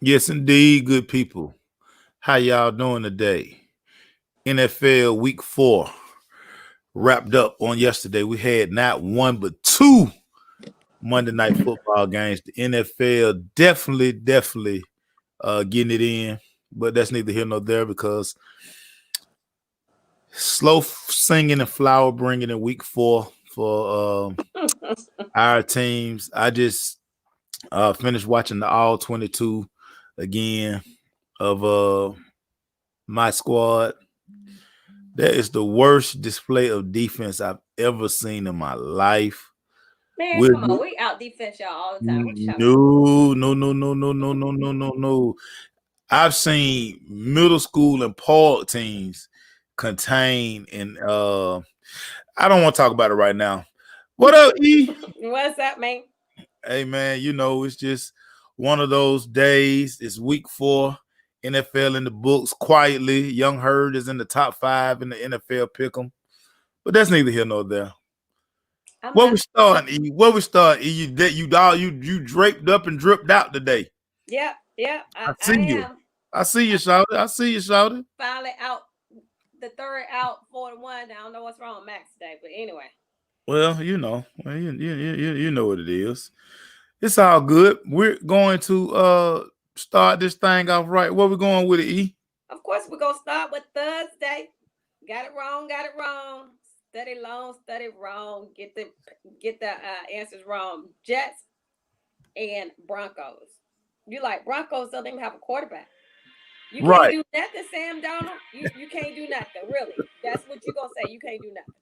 Yes, indeed, good people. How y'all doing today? NFL Week 4 wrapped up on yesterday. We had not one but two Monday Night Football games. The NFL definitely getting it in, but that's neither here nor there because slow singing and flower bringing in Week 4 for our teams. I just finished watching the All 22 again of my squad. That is the worst display of defense I've ever seen in my life. Man, With come on. We out defense y'all all the time. What you talking about? no. I've seen middle school and Paul teams contain and I don't want to talk about it right now. What up, E? What's up, man? Hey man, it's just one of those days. It's week 4. NFL in the books quietly. Young Herd is in the top 5 in the NFL pick'em. But that's neither here nor there. I'm Where we not. starting, E? Where we start, E? You draped up and dripped out today. Yep, yep. I I see you. am. I see you, I shouted. I see you, shouted. finally out the third out for the one. I don't know what's wrong with Max today, but anyway. Well, you know what it is. It's all good. We're going to start this thing off right. Where we going with it, E? Of course, we're gonna start with Thursday. Got it wrong. Got it wrong. Study long. Study wrong. Get the answers wrong. Jets and Broncos. You like Broncos don't even have a quarterback. You can't Right. do nothing, Sam Donald. You can't do nothing, really. That's what you're gonna say. You can't do nothing.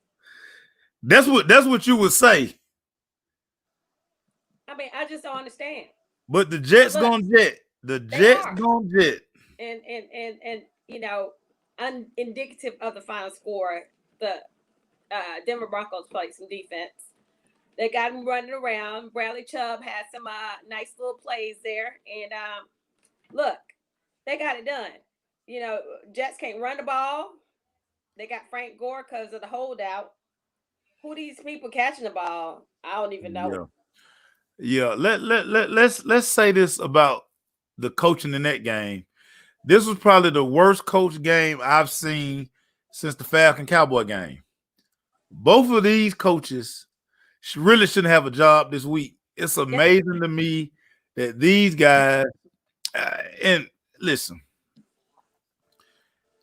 That's what you would say. I mean, I just don't understand. But the Jets Look, gonna jet. The they Jets are, gonna jet. and indicative of the final score, the Denver Broncos played some defense. They got him running around. Bradley Chubb had some nice little plays there, and look, they got it done. Jets can't run the ball. They got Frank Gore because of the holdout. Who these people catching the ball? I don't even know. Yeah. Yeah. Let's say this about the coaching in that game. This was probably the worst coach game I've seen since the Falcon Cowboy game. Both of these coaches really shouldn't have a job this week. It's Yeah, amazing to me that these guys and listen,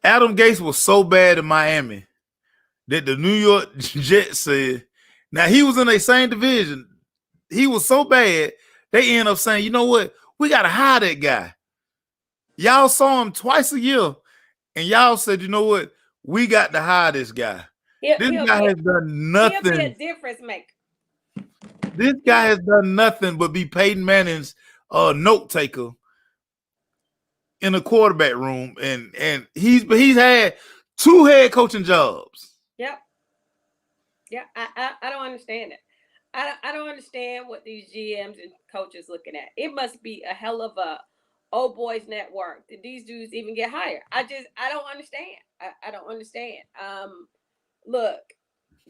Adam Gates was so bad in Miami that the New York Jets said, now he was in the same division. He was so bad, they end up saying, you know what? We got to hire that guy. Y'all saw him twice a year, and y'all said, you know what? We got to hire this guy. he'll This he'll guy be has done he'll be a nothing. difference maker. This guy He has done nothing but be Peyton Manning's note taker in the quarterback room, and he's had 2 head coaching jobs. Yep. Yeah, I don't understand it. I don't understand what these GMs and coaches looking at. It must be a hell of a old boys network. Did these dudes even get hired? I don't understand. I don't understand. Look,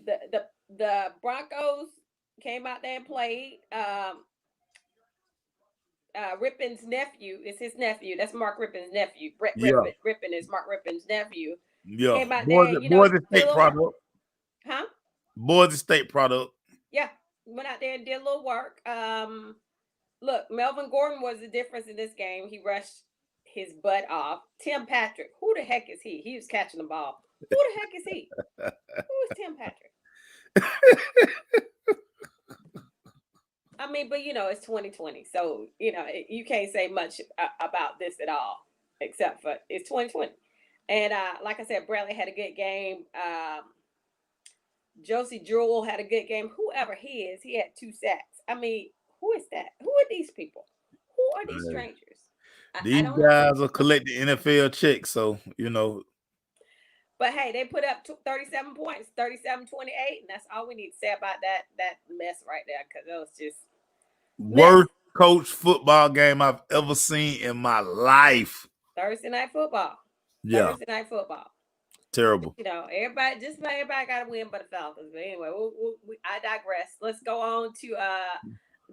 the Broncos came out there and played. Rippon's nephew is his nephew. That's Mark Rippon's nephew. Brett Yeah, Rippon is Mark Rippon's nephew. yeah. Came out there, Boys, did a state little work. product. Huh? Boys, state product. Yeah, went out there and did a little work. Look, Melvin Gordon was the difference in this game. He rushed his butt off. Tim Patrick, who the heck is he? He was catching the ball. Who the heck is he? Who is Tim Patrick? I mean, but it's 2020, so you can't say much about this at all, except for it's 2020. And like I said, Bradley had a good game. Josie Jewell had a good game. Whoever he is, he had 2 sacks. I mean, who is that? Who are these people? Who are these Uh, strangers? I these don't know. guys are collecting NFL checks, so But hey, they put up 37 points, 37-28, and that's all we need to say about that mess right there, because it was just mess. worst coach football game I've ever seen in my life. Thursday night football. Yeah, Thursday night football. terrible. Everybody got to win, but the Falcons. But anyway, I digress. Let's go on to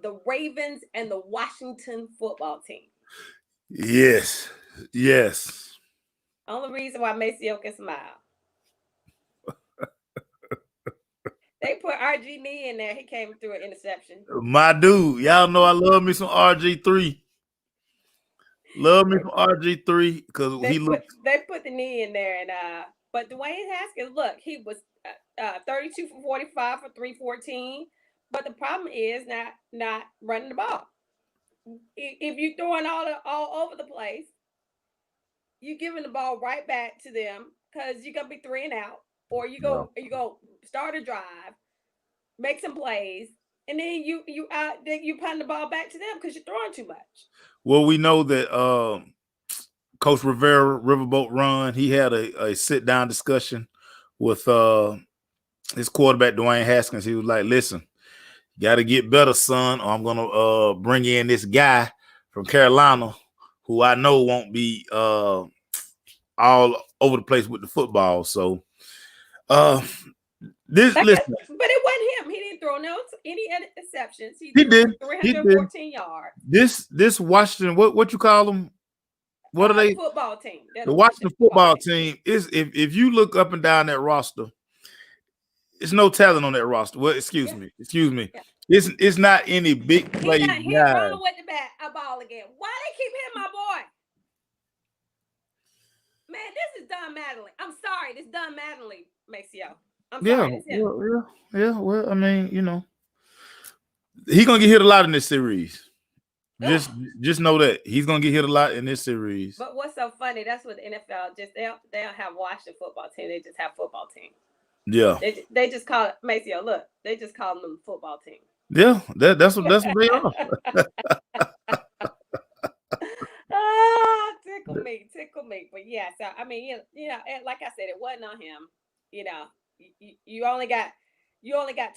the Ravens and the Washington football team. Yes. Yes. Only reason why Maceo can smile. They put RG knee in there. He came through an interception. My dude, y'all know I love me some RG3. Love me some RG3 because he looks. They put the knee in there, and but Dwayne Haskins, look, he was 32 for 45 for 314. But the problem is not running the ball. If you're throwing all over the place, you giving the ball right back to them because you're gonna be 3 and out, or you go start a drive, make some plays, and then you punt the ball back to them because you're throwing too much. Well, we know that Coach Rivera, Riverboat Run, he had a sit down discussion with his quarterback Dwayne Haskins. He was like, "Listen, you got to get better, son, or I'm gonna bring in this guy from Carolina who I know won't be all over the place with the football." So, listen, but it wasn't him. He didn't throw any interceptions. He did 314 yards. This Washington, what you call them? What are they? Football team. The Washington football team is if you look up and down that roster, it's no talent on that roster. Well, excuse me. Yeah. It's not any big play. He's not running with the ball again. Why they keep hitting my boy? Man, this is Don Mattingly. I'm sorry, this is Don Mattingly, Maceo. I'm sorry. Yeah. Well, I mean, you know, he's gonna get hit a lot in this series. Just know that he's gonna get hit a lot in this series. But what's so funny? That's what the NFL they don't have Washington football team. They just have football team. Yeah. They just call it Maceo. Look, they just call them the football team. Yeah, that's what they are. Tickle me. But yeah, so I mean, you know, like I said, it wasn't on him. You know, you only got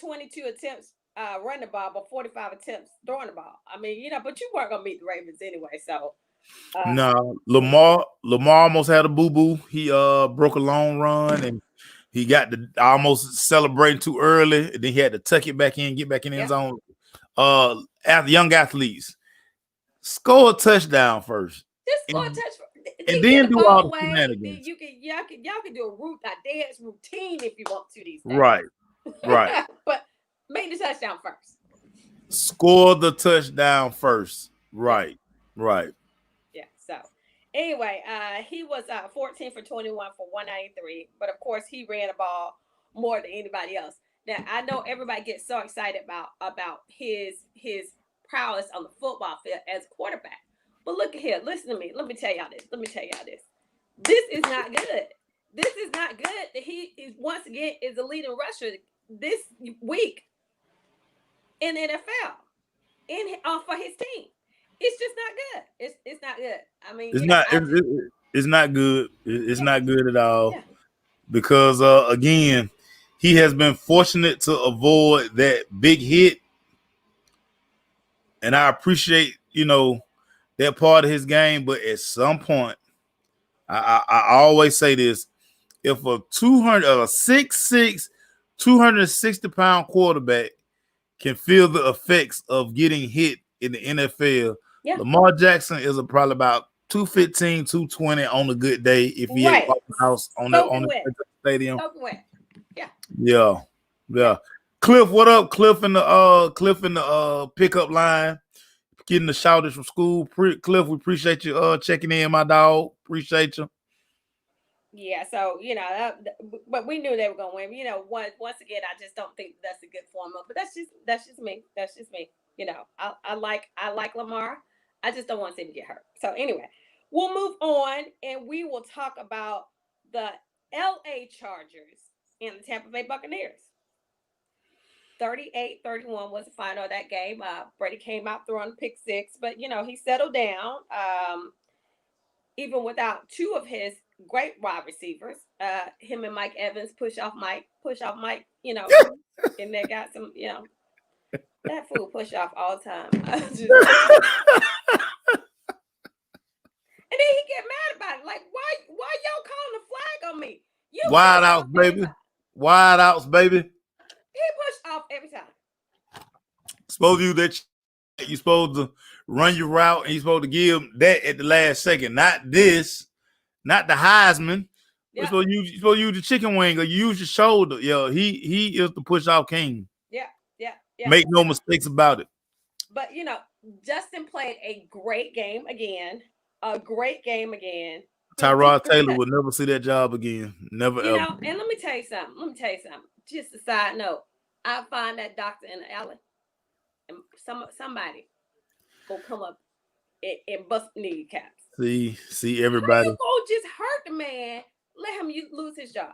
22 attempts running the ball, but 45 attempts throwing the ball. I mean, you know, but you weren't gonna beat the Ravens anyway. So no, Lamar almost had a boo-boo. He broke a long run and he got to almost celebrating too early, and then he had to tuck it back in, get back in the end zone. After young athletes, score a touchdown first. Just score a touchdown. And then do all the shenanigans. Y'all can do a dance routine if you want to these days. Right. But make the touchdown first. Score the touchdown first. Right. Yeah. So anyway, he was 14 for 21 for 193, but of course he ran the ball more than anybody else. Now I know everybody gets so excited about his prowess on the football field as quarterback. But look at here. Listen to me. Let me tell y'all this. This is not good. This is not good that he is once again is the leading rusher this week in the NFL for his team. It's just not good. It's not good. I mean, it's not good. It's not good at all because again, he has been fortunate to avoid that big hit, and I appreciate that part of his game. But at some point, I always say this: if a 6'6", 260-pound quarterback can feel the effects of getting hit in the NFL, Lamar Jackson is probably about 215, 220 on a good day if he ain't off the house on the stadium. Yeah. Cliff, what up? Cliff in the pickup line, getting the shouters from school. Cliff, we appreciate you checking in, my dog. Appreciate you. Yeah, so but we knew they were gonna win. Once again, I just don't think that's a good formula. But that's just me. I like Lamar. I just don't want to see him get hurt. So anyway, we'll move on and we will talk about the LA Chargers and the Tampa Bay Buccaneers. 38-31 was the final of that game. Brady came out throwing pick six, but he settled down. Even without two of his great wide receivers, him and Mike Evans push off Mike, and they got some, that fool push off all the time. And then he get mad about it. Like, why y'all calling the flag on me? Wide outs, baby. Wide outs, baby. He pushed off every time. Suppose you that You're supposed to run your route, and you're supposed to give that at the last second. Not this, not the Heisman. You're supposed to use the chicken wing or you use your shoulder. Yo, he is the push off king. Yeah. Make no mistakes about it. But Justin played a great game again. A great game again. Tyrod Taylor will never see that job again. Never ever. And let me tell you something. Just a side note. I find that doctor in the alley. And somebody will come up and bust kneecaps. See everybody. How you gonna just hurt the man? Let him lose his job.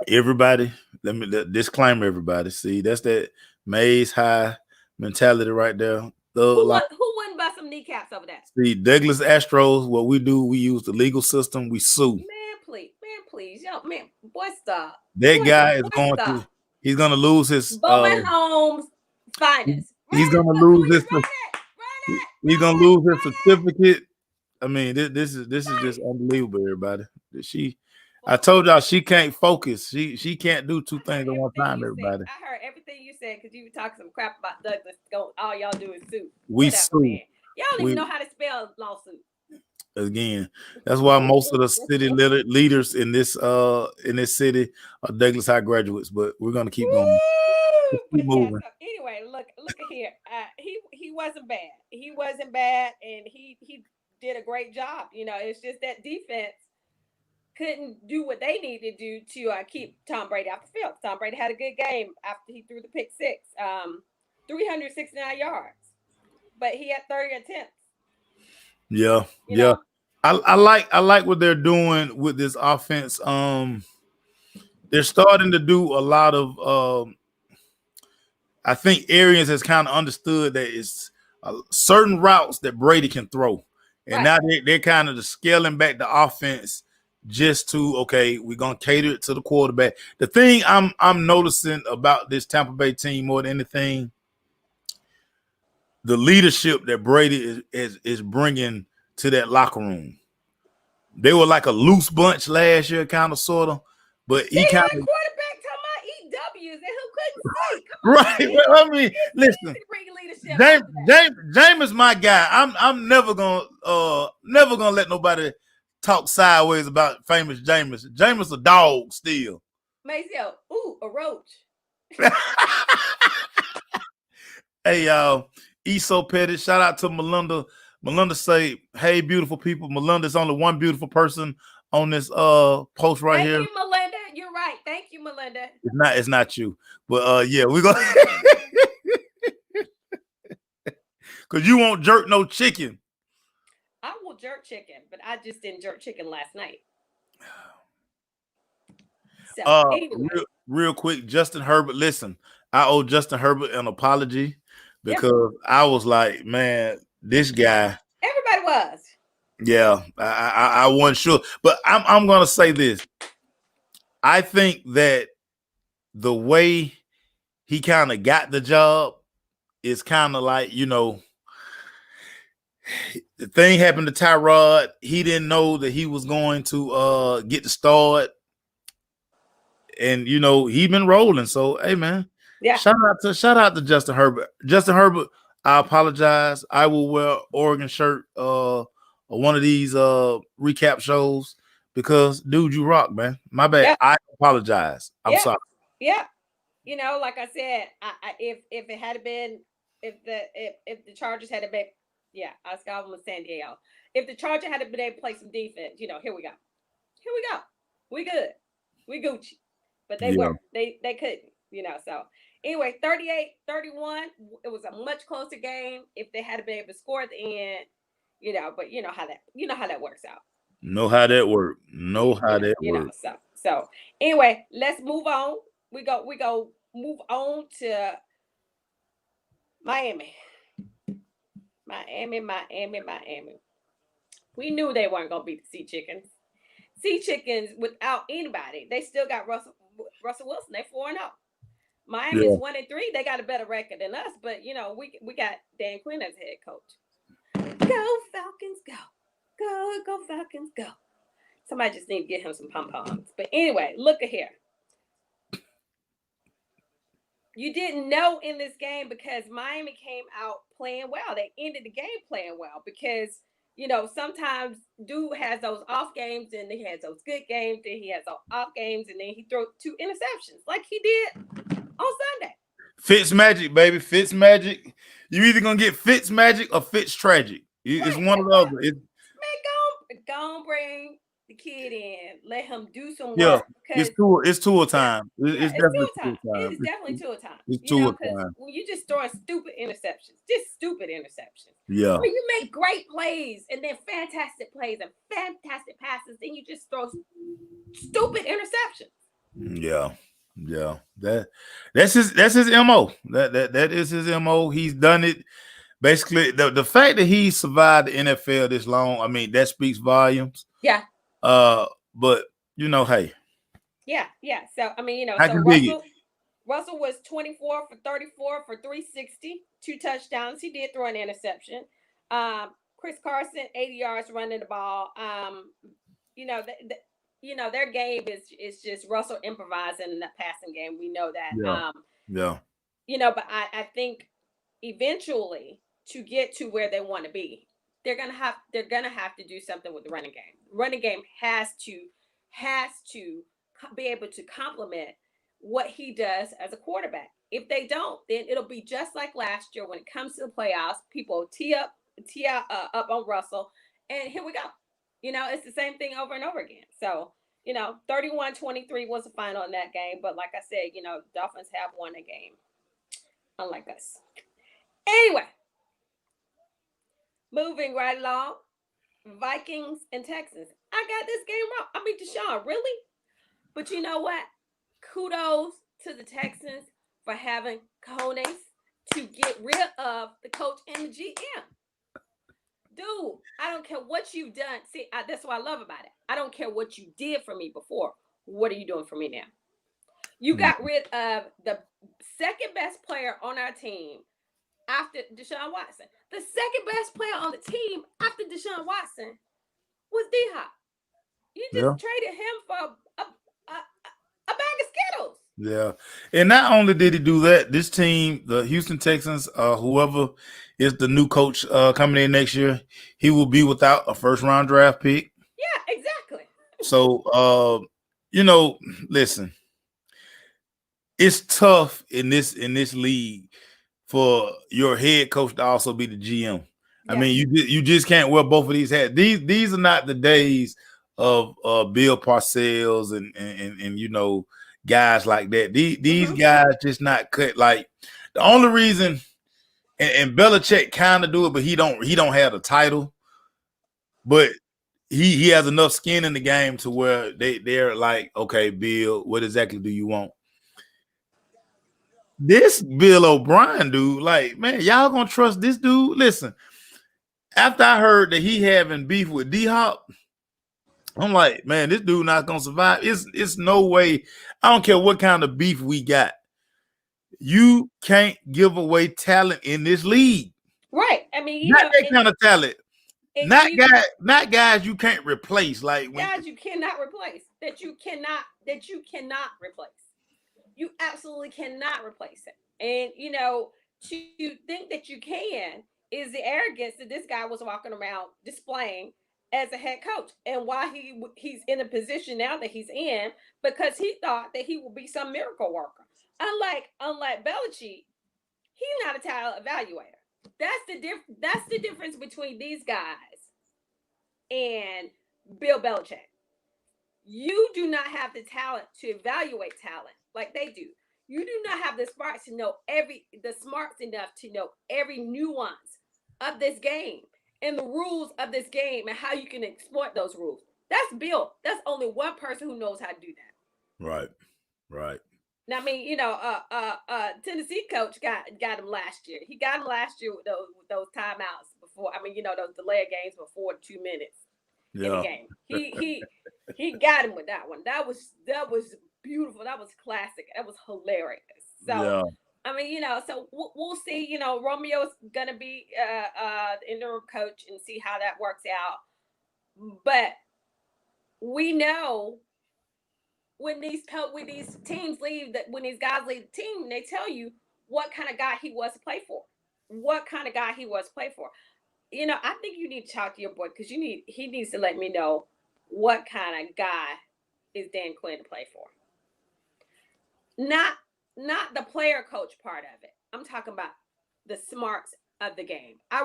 Everybody, let me disclaimer. Everybody, see that's that Maze High mentality right there. Who wouldn't bust some kneecaps over that? See, Douglas Astros, what we do, we use the legal system. We sue. Man, please, boy, stop. That guy is going to. He's going to lose his. Bowman Holmes finest. He's going to lose his. He's going to lose his certificate. I mean, this is just unbelievable, everybody. I told y'all she can't focus. She can't do two things at one time, everybody. I heard everything you said because you were talking some crap about Douglas. All y'all do is sue. We sue. Man. Y'all don't even know how to spell lawsuit. Again, that's why most of the city leaders in this city are Douglas High graduates. But we're gonna keep going. Keep moving. Anyway, look at here. He wasn't bad. He wasn't bad, and he did a great job. It's just that defense couldn't do what they needed to do to keep Tom Brady off the field. Tom Brady had a good game after he threw the pick six, 369 yards, but he had 30 attempts. Yeah, yeah. I like what they're doing with this offense. They're starting to do a lot of. I think Arians has kind of understood that it's certain routes that Brady can throw, and now they're kind of scaling back the offense just to we're gonna cater it to the quarterback. The thing I'm noticing about this Tampa Bay team more than anything, the leadership that Brady is bringing to that locker room. They were like a loose bunch last year, kind of, sort of, but he kind of quarterback talking about EWs and who couldn't see. Right. Well, I mean, listen, Jameis my guy. I'm never gonna let nobody talk sideways about famous Jameis. Jameis a dog still. Maceo, a roach. Hey, y'all. So petty. Shout out to Melinda. Melinda say, "Hey, beautiful people." Melinda's only one beautiful person on this post right here. Thank you, Melinda. You're right. Thank you, Melinda. It's not you, but yeah, we're gonna because you won't jerk no chicken. I will jerk chicken, but I just didn't jerk chicken last night. So, anyway. real quick, Justin Herbert. Listen, I owe Justin Herbert an apology because I was like, man, this guy. Everybody was. Yeah, I wasn't sure, but I'm gonna say this. I think that the way he kind of got the job is kind of like, the thing happened to Tyrod. He didn't know that he was going to get the start. And he been rolling. So hey man. Yeah. Shout out to Justin Herbert. Justin Herbert, I apologize. I will wear Oregon shirt one of these recap shows because dude, you rock, man. My bad. Yeah. I apologize. I'm sorry. Yeah. Like I said, if it had been if the Chargers had been I was calling with San Diego. If the Chargers had been able to play some defense, here we go. We good. We Gucci. But they weren't. They couldn't, So anyway, 38-31. It was a much closer game if they had been able to score at the end, but you know how that works out. Know how that work. So anyway, let's move on. We go move on to Miami. We knew they weren't gonna beat the Sea Chickens. Sea Chickens without anybody. They still got Russell Wilson. They 4-0. Miami's 1-3. They got a better record than us, but we got Dan Quinn as head coach. Go Falcons, go! Go Falcons, go! Somebody just need to get him some pom-poms. But anyway, look at here. You didn't know in this game because Miami came out playing well. They ended the game playing well because sometimes dude has those off games and he has those good games, then he has those off games, and then he throws 2 interceptions like he did on Sunday. Fitz magic, baby. Fitz magic. You either gonna get Fitz magic or Fitz tragic. It's Right. one or the other. Man, go bring the kid in. Let him do some Yeah, work. Because it's tour yeah, time. yeah, It's it's definitely tour tour time. time. It is definitely tour time. It's tour Because time. when you just throwing stupid interceptions, just stupid interceptions. Yeah. I mean, you make great plays and then fantastic plays and fantastic passes, then you just throw stupid interceptions. Yeah. Yeah. That's his MO. That is his MO. He's done it. Basically, the fact that he survived the NFL this long, I mean, that speaks volumes. Yeah. But hey. Yeah. So I mean, I can dig it. Russell was 24 for 34 for 360, 2 touchdowns. He did throw an interception. Chris Carson, 80 yards running the ball. Their game is just Russell improvising in the passing game. We know that. Yeah. But I think eventually to get to where they want to be, they're gonna have to do something with the running game. Running game has to be able to complement what he does as a quarterback. If they don't, then it'll be just like last year when it comes to the playoffs. People tee up on Russell, and here we go. It's the same thing over and over again. So 31-23 was the final in that game. But like I said, Dolphins have won a game, unlike us. Anyway, moving right along, Vikings and Texans. I got this game wrong. I mean, Deshaun, really? But you know what? Kudos to the Texans for having cojones to get rid of the coach and the GM. Dude, I don't care what you've done. See, that's what I love about it. I don't care what you did for me before. What are you doing for me now? You got rid of the second best player on our team after Deshaun Watson. The second best player on the team after Deshaun Watson was D-Hop. You just traded him for a bag of Skittles. Yeah. And not only did he do that, this team, the Houston Texans, whoever is the new coach coming in next year, he will be without a first-round draft pick. Yeah, exactly. So, listen, it's tough in this league for your head coach to also be the GM. Yeah. I mean, you just can't wear both of these hats. These are not the days of Bill Parcells and guys like that. These guys just not cut. Like the only reason, and Belichick kind of do it, but he don't have the title. But he has enough skin in the game to where they're like, okay, Bill, what exactly do you want? This Bill O'Brien dude, like, man, y'all gonna trust this dude? Listen, after I heard that he having beef with D-Hop, I'm like, man, this dude not gonna survive. It's no way. I don't care what kind of beef we got. You can't give away talent in this league. Right. I mean, not that kind of talent. Not guys you can't replace. Like guys you cannot replace. That you cannot replace. You absolutely cannot replace it. And to think that you can is the arrogance that this guy was walking around displaying as a head coach, and why he's in a position now that he's in, because he thought that he would be some miracle worker. Unlike Belichick, he's not a talent evaluator. That's the difference between these guys and Bill Belichick. You do not have the talent to evaluate talent like they do. You do not have the smarts enough to know every nuance of this game and the rules of this game and how you can exploit those rules. That's Bill. That's only one person who knows how to do that. Right. Now, I mean, Tennessee coach got him last year. He got him last year with those timeouts before. I mean, those delay games before 2 minutes in the game. He got him with that one. That was beautiful. That was classic. That was hilarious. So I mean, so we'll see. Romeo's gonna be the interim coach and see how that works out. But we know when these teams leave, that when these guys leave the team, they tell you what kind of guy he was to play for. what kind of guy he was to play for. You know, I think you need to talk to your boy because he needs to let me know what kind of guy is Dan Quinn to play for. Not the player coach part of it. I'm talking about the smarts of the game. I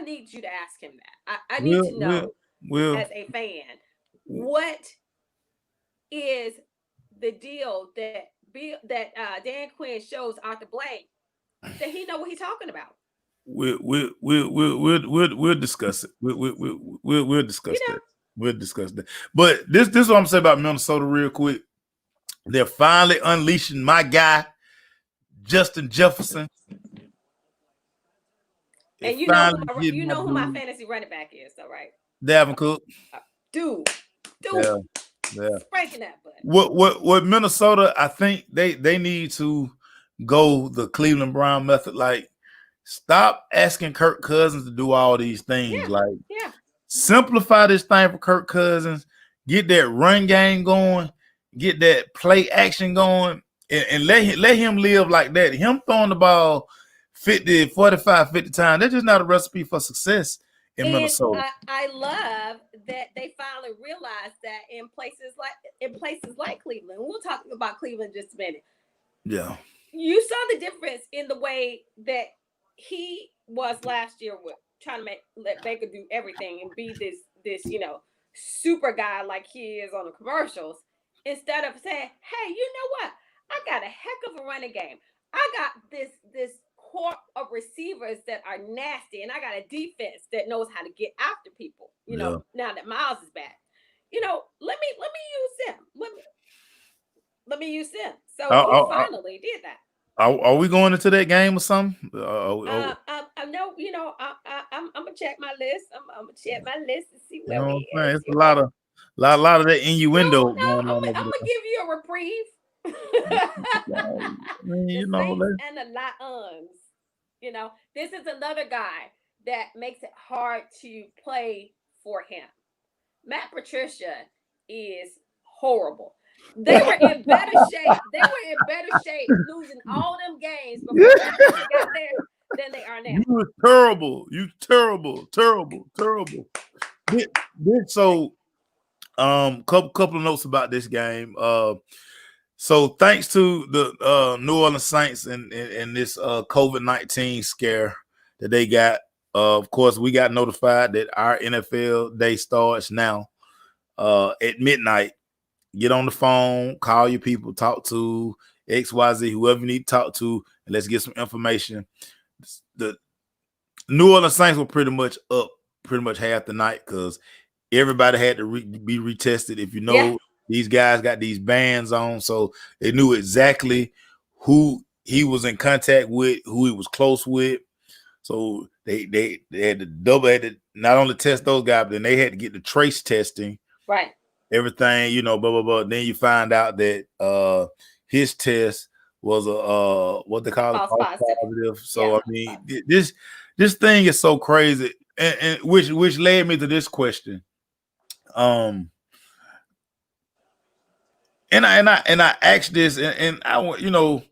need you to ask him that. I need to know as a fan, what is the deal that Dan Quinn shows Arthur Blank that he know what he's talking about. We'll discuss it. We'll discuss that. We'll discuss that. But this is what I'm saying about Minnesota real quick. They're finally unleashing my guy, Justin Jefferson. And you know who my fantasy running back is, though, right? Dalvin Cook. Dude. Yeah. Spanking that butt. What Minnesota, I think they need to go the Cleveland Brown method. Like, stop asking Kirk Cousins to do all these things. Simplify this thing for Kirk Cousins. Get that run game going. Get that play action going. And let him live like that. Him throwing the ball 45, 50 times, that's just not a recipe for success in Minnesota. I love that they finally realized that in places like Cleveland. We'll talk about Cleveland in just a minute. Yeah. You saw the difference in the way that he was last year with trying to let Baker do everything and be this super guy like he is on the commercials, instead of saying, hey, you know what? I got a heck of a running game. I got this core of receivers that are nasty, and I got a defense that knows how to get after people. Now that Miles is back, let me use them. Let me use them. So he finally did that. Are we going into that game or something? I know. I'm gonna check my list. I'm gonna check my list and see where we are. It's a lot of that innuendo going on. I'm gonna give you a reprieve. And the Lions. This is another guy that makes it hard to play for him. Matt Patricia is horrible. They were in better shape. Losing all them games before they got there than they are now. You were terrible. So, couple of notes about this game. So thanks to the New Orleans Saints and this COVID-19 scare that they got, of course, we got notified that our NFL day starts now at midnight. Get on the phone, call your people, talk to XYZ, whoever you need to talk to, and let's get some information. The New Orleans Saints were pretty much up half the night because everybody had to be retested. If you know, these guys got these bands on, so they knew exactly who he was in contact with, who he was close with. So they had to not only test those guys, but then they had to get the trace testing. Right. Everything, blah, blah, blah. Then you find out that his test was a what they call false positive. So I mean, this thing is so crazy, and which led me to this question. And I asked this, and I want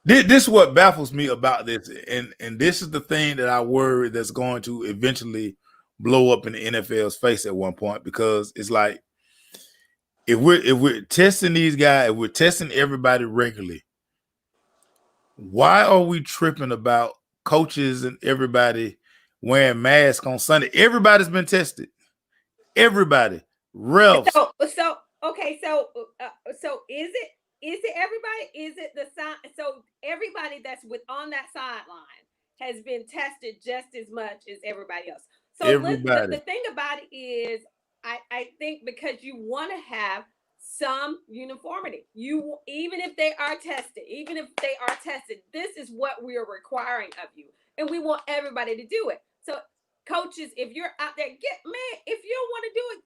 this is what baffles me about this, and this is the thing that I worry that's going to eventually blow up in the NFL's face at one point, because it's like if we're testing these guys, if we're testing everybody regularly, why are we tripping about coaches and everybody wearing masks on Sunday? Everybody's been tested. Everybody, refs. So is it everybody? Is it the sign? So everybody that's on that sideline has been tested just as much as everybody else. So the thing about it is, I think because you want to have some uniformity. Even if they are tested, this is what we are requiring of you, and we want everybody to do it. So coaches, if you're out there, if you don't want to do it,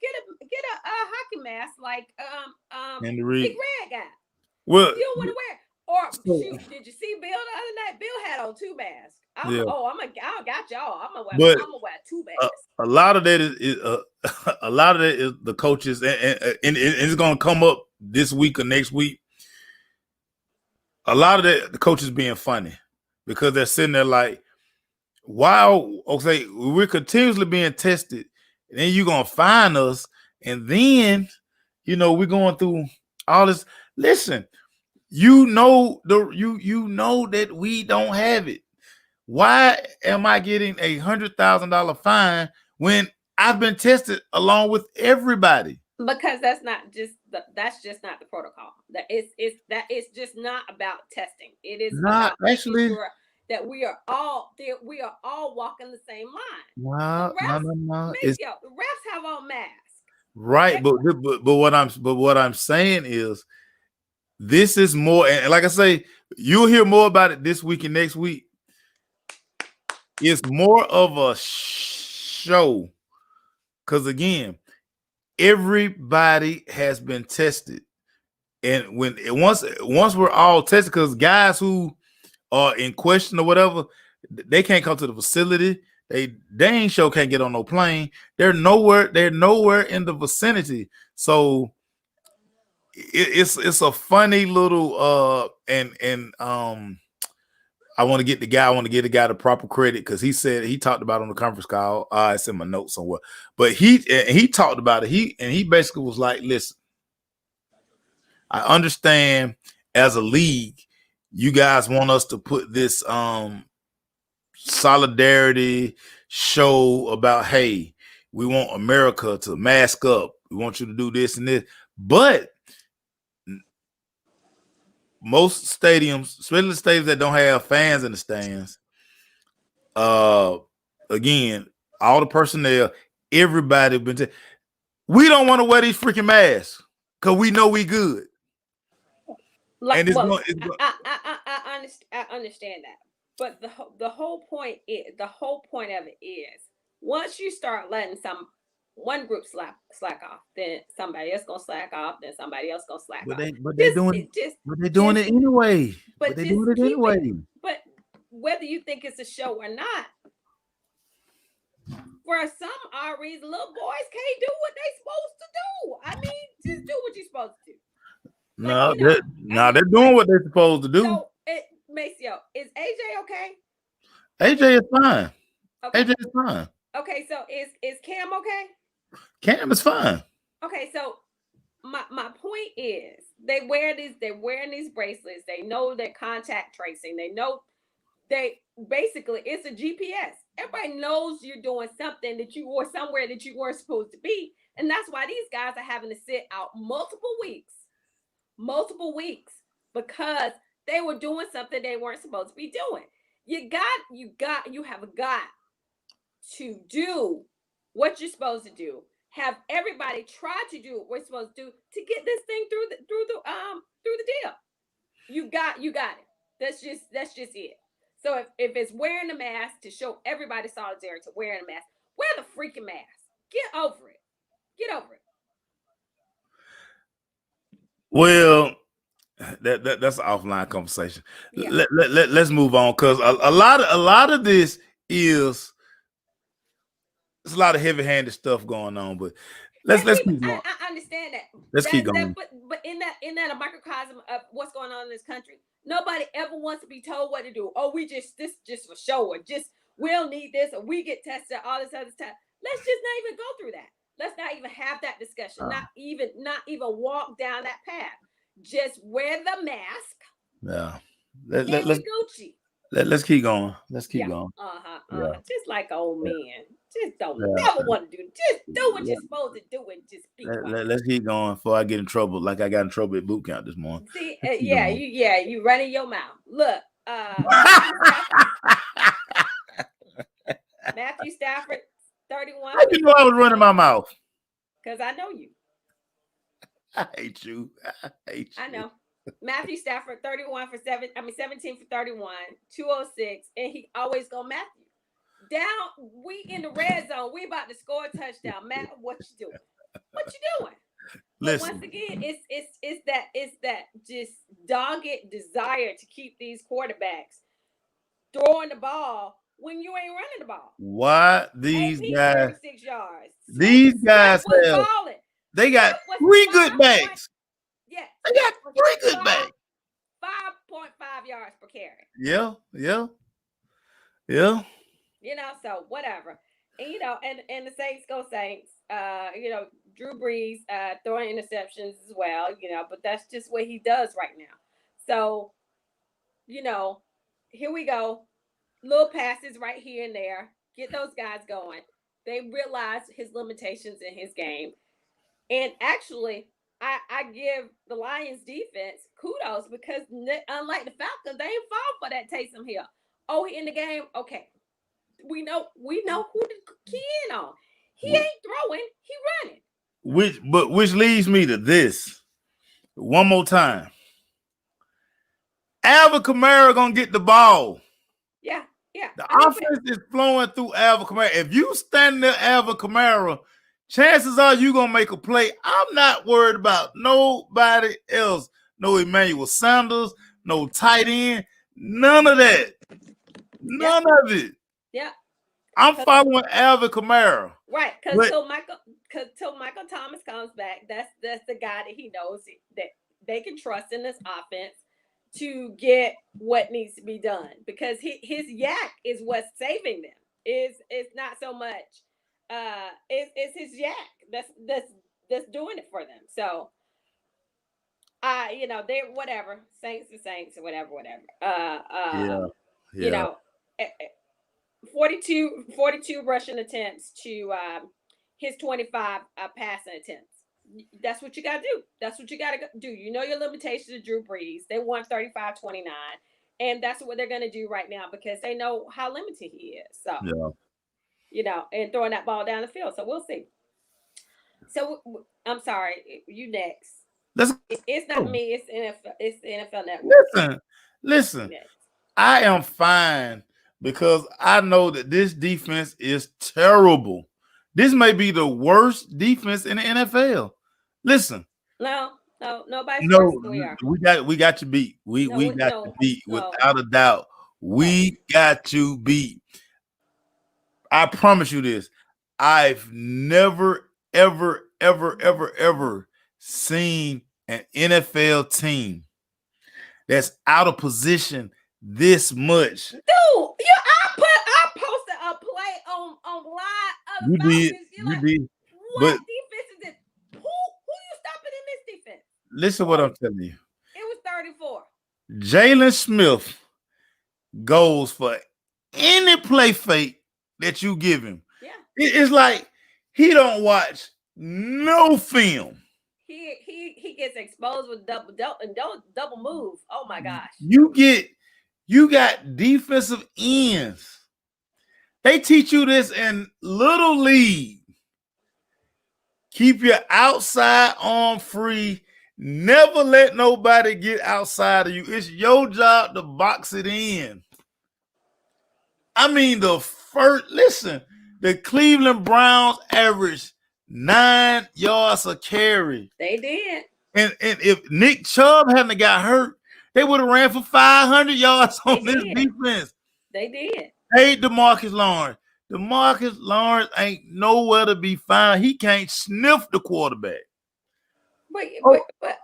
get a hockey mask like Big Red guy. Well, you don't want to wear it. Or shoot, did you see Bill the other night? Bill had on 2 masks. I got y'all. I'm gonna wear 2 masks. A lot of that is the coaches, and it's gonna come up this week or next week. A lot of that, the coaches being funny, because they're sitting there like, wow, okay, we're continuously being tested, and then you're gonna find us, and then we're going through all this. Listen, you know that we don't have it. Why am I getting $100,000 fine when I've been tested along with everybody? Because that's just not the protocol. That is just not about testing. It is Not about actually sure that we are all walking the same line. no. The refs have on masks. Right, but what I'm saying is this is more, and like I say, you'll hear more about it this week and next week. It's more of a show because again, everybody has been tested, and once we're all tested, because guys who are in question or whatever, they can't come to the facility. They ain't sure can't get on no plane. They're nowhere in the vicinity. So it's a funny little and I want to give the guy the proper credit because he talked about it on the conference call. It's in my notes somewhere, but he talked about it. He basically was like, listen, I understand as a league, you guys want us to put this solidarity show about, hey, we want America to mask up. We want you to do this and this. But most stadiums, especially stadiums that don't have fans in the stands, again, all the personnel, everybody we don't want to wear these freaking masks because we know we good. Like, I understand that, but the whole point of it is once you start letting one group slack off, then somebody else gonna slack off, then somebody else gonna slack off. They're doing it anyway. But they're doing it anyway. But whether you think it's a show or not, for some odd reason, little boys can't do what they supposed to do. I mean, just do what you're supposed to do. They're doing what they're supposed to do. So, Maceo, is AJ okay? AJ is fine. Okay. AJ is fine. Okay, so is Cam okay? Cam is fine. Okay, so my point is they're wearing these bracelets. They know they're contact tracing. They know basically it's a GPS. Everybody knows you're doing something or somewhere that you weren't supposed to be. And that's why these guys are having to sit out multiple weeks because they were doing something they weren't supposed to be doing. You have got to do what you're supposed to do. Have everybody try to do what we're supposed to do to get this thing through the deal. You got it. That's just it. So if it's wearing a mask to show everybody solidarity to wearing a mask, wear the freaking mask. Get over it. Well, that's an offline conversation. Yeah. Let's move on because a lot of this is there's a lot of heavy-handed stuff going on, but let's keep going. I understand that. Let's keep going. But in that a microcosm of what's going on in this country, nobody ever wants to be told what to do. Oh, this just for show, or just we'll need this, or we get tested, all this other stuff. Let's just not even go through that. Let's not even have that discussion. Not even walk down that path. Just wear the mask. Yeah. Let's Gucci. Let's keep going. Let's keep going. Yeah. Just like old man. Just don't never want to do. Just do what you're supposed to do and just be quiet. Let's keep going before I get in trouble, like I got in trouble at boot camp this morning. See, you running your mouth. Look, Matthew Stafford, 31. How you know I was running my mouth? Because I know you. I hate you. I know. Matthew Stafford, 17 for 31, 206, and he always go Matthew. Down, we in the red zone. We about to score a touchdown. Matt, what you doing? Listen. But once again, it's that just dogged desire to keep these quarterbacks throwing the ball when you ain't running the ball. Why these guys? 36 yards. These guys have. They got three good backs. Yeah, they got three good backs. 0.5 yards per carry. Yeah. So whatever. And the Saints go Saints. Drew Brees throwing interceptions as well, but that's just what he does right now. So, here we go. Little passes right here and there. Get those guys going. They realize his limitations in his game. And actually, I give the Lions defense kudos because unlike the Falcons, they ain't fall for that Taysom Hill. Oh, he in the game? Okay. We know who to key in on. He ain't throwing, he running. Which leads me to this. One more time. Alvin Kamara gonna get the ball. Yeah. The offense is flowing through Alvin Kamara. If you stand there, Alvin Kamara, chances are you gonna make a play. I'm not worried about nobody else. No Emmanuel Sanders, no tight end, none of that. None of it. Yeah. I'm following Alvin Kamara. Right, because till Michael Thomas comes back, that's the guy that he knows that they can trust in this offense to get what needs to be done. Because his yak is what's saving them. It's not so much. It's his yak that's doing it for them. So, they're whatever Saints or whatever. Yeah. 42 rushing attempts to his 25 passing attempts. That's what you got to do. That's what you got to do. You know your limitations of Drew Brees. They won 35-29. And that's what they're going to do right now because they know how limited he is. So, and throwing that ball down the field. So we'll see. So I'm sorry. You next. It's not me. It's NFL. It's the NFL Network. Listen. I am fine because I know that this defense is terrible. This may be the worst defense in the NFL. Listen. No, nobody's worse than we are. We got you beat. We got you beat without a doubt. We got you beat. I promise you this. I've never, ever seen an NFL team that's out of position this much. Dude, I posted a play on live. You did. What defense is it? Who you stopping in this defense? Listen to what I'm telling you. It was 34. Jalen Smith goes for any play fake that you give him. Yeah. It's like he don't watch no film. He gets exposed with double move. Oh my gosh. You got defensive ends. They teach you this in Little League. Keep your outside arm free. Never let nobody get outside of you. It's your job to box it in. I mean, the Cleveland Browns averaged 9 yards a carry. They did. And if Nick Chubb hadn't got hurt, they would have ran for 500 yards on this defense. They did. Hey, DeMarcus Lawrence. DeMarcus Lawrence ain't nowhere to be found. He can't sniff the quarterback.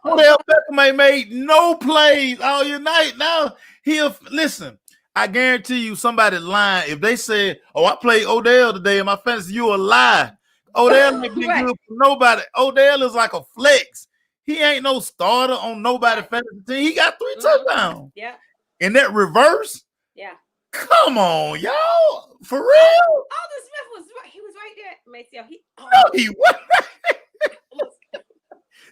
Odell Beckham ain't made no plays all year night. Now listen. I guarantee you, somebody lying. If they said, "Oh, I played Odell today in my fantasy," you a lie. Odell ain't been good for nobody. Odell is like a flex. He ain't no starter on nobody's fantasy team. He got 3 touchdowns. Yeah. And that reverse? Yeah. Come on, y'all. For real? Alden Smith was right. He was right there. Maceo. He was.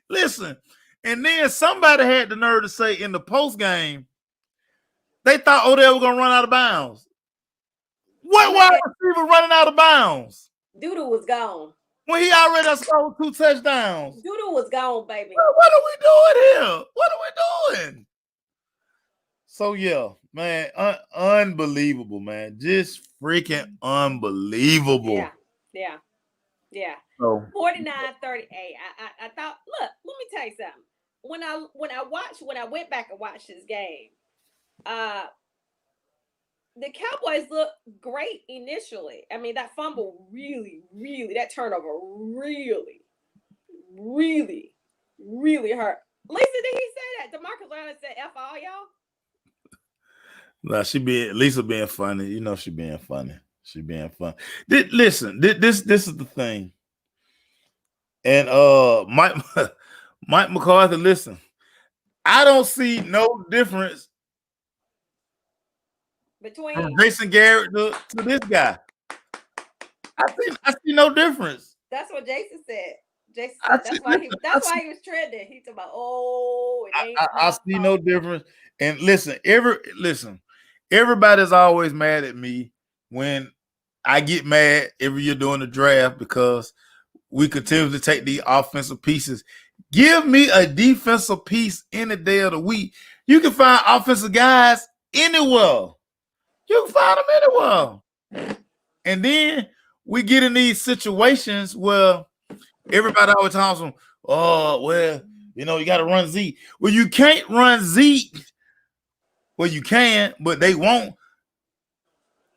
Listen, and then somebody had the nerve to say in the post game, they thought Odell was going to run out of bounds. What wide receiver running out of bounds? Doodle was gone. When he already scored 2 touchdowns. Doodle was gone, baby. What are we doing here? What are we doing? So, yeah, man, unbelievable, man. Just freaking unbelievable. Yeah. So, 49-38. I thought, look, let me tell you something. When I went back and watched this game, the Cowboys looked great initially. I mean, that fumble really, that turnover really hurt. Lisa, did he say that? DeMarcus Lawrence said, "F all y'all"? Nah, Lisa being funny. You know she being funny. She being funny. Listen, this is the thing. And Mike McCarthy, listen, I don't see no difference between from Jason Garrett to this guy. I see no difference. That's what Jason said. Jason said that's why he was trending. He talking about, oh, it ain't I see no difference. And listen, everybody's always mad at me when I get mad every year during the draft because we continue to take the offensive pieces. Give me a defensive piece any day of the week. You can find offensive guys anywhere. You can find them anywhere. And then we get in these situations where everybody always tells them, oh, well, you got to run Zeke. Well, you can't run Zeke. Well, you can, but they won't.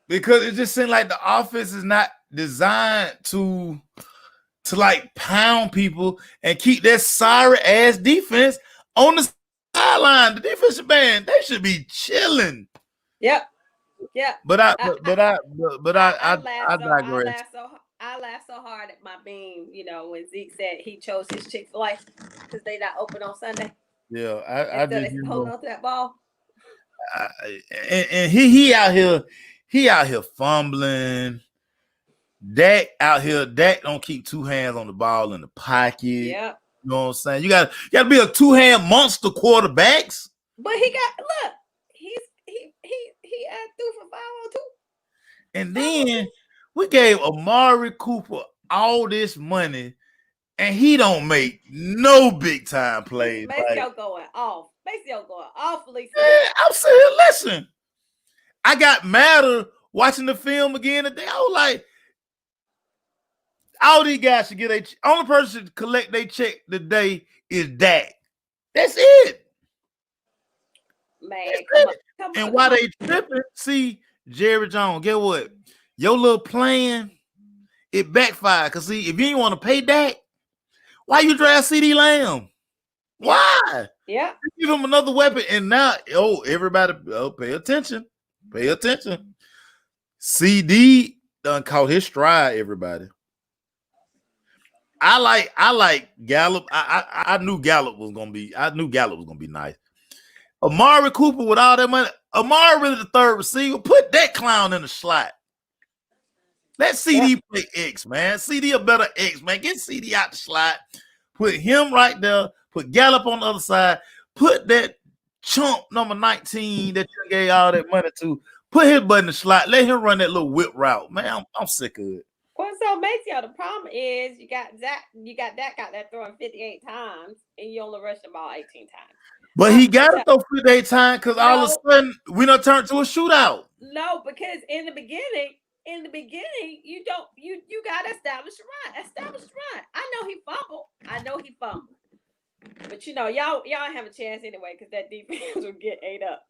Because it just seems like the offense is not designed to like pound people and keep that sorry ass defense on the sideline. The defensive band, they should be chilling. Yep. But I digress. I laughed so hard at my beam, when Zeke said he chose his Chick-fil-A because they not open on Sunday. Yeah, I just holding on to that ball. And he out here fumbling. Dak don't keep two hands on the ball in the pocket. Yeah. You know what I'm saying? You got to be a two-hand monster quarterbacks. But he threw for 502. And then we gave Amari Cooper all this money, and he don't make no big time plays. Maceo going off. Lisa. Yeah, I'm saying, listen. I got madder watching the film again today. I was like, all these guys should get only person to collect their check today is Dak. That's it. Man, come on. And while they tripping, see, Jerry Jones, get what? Your little plan, it backfired. Because see, if you ain't want to pay Dak, why you draft CeeDee Lamb? Why? Yeah. Give him another weapon. And now, everybody, pay attention. Pay attention. CD done caught his stride, everybody. I like Gallup. I knew Gallup was gonna be nice. Amari Cooper with all that money. Amari really the third receiver. Put that clown in the slot. Let CD play X, man. CD a better X, man. Get CD out the slot. Put him right there. Put Gallup on the other side. Put that chump number 19 that you gave all that money to. Put his butt in the slot. Let him run that little whip route, man. I'm sick of it. Well, so Maceo, the problem is you got Dak out there throwing 58 times, and you only rushed the ball 18 times. But he got to throw 58 times because all of a sudden we done turned to a shootout. No, because in the beginning, you got to establish a run. I know he fumbled. But y'all have a chance anyway because that defense will get ate up.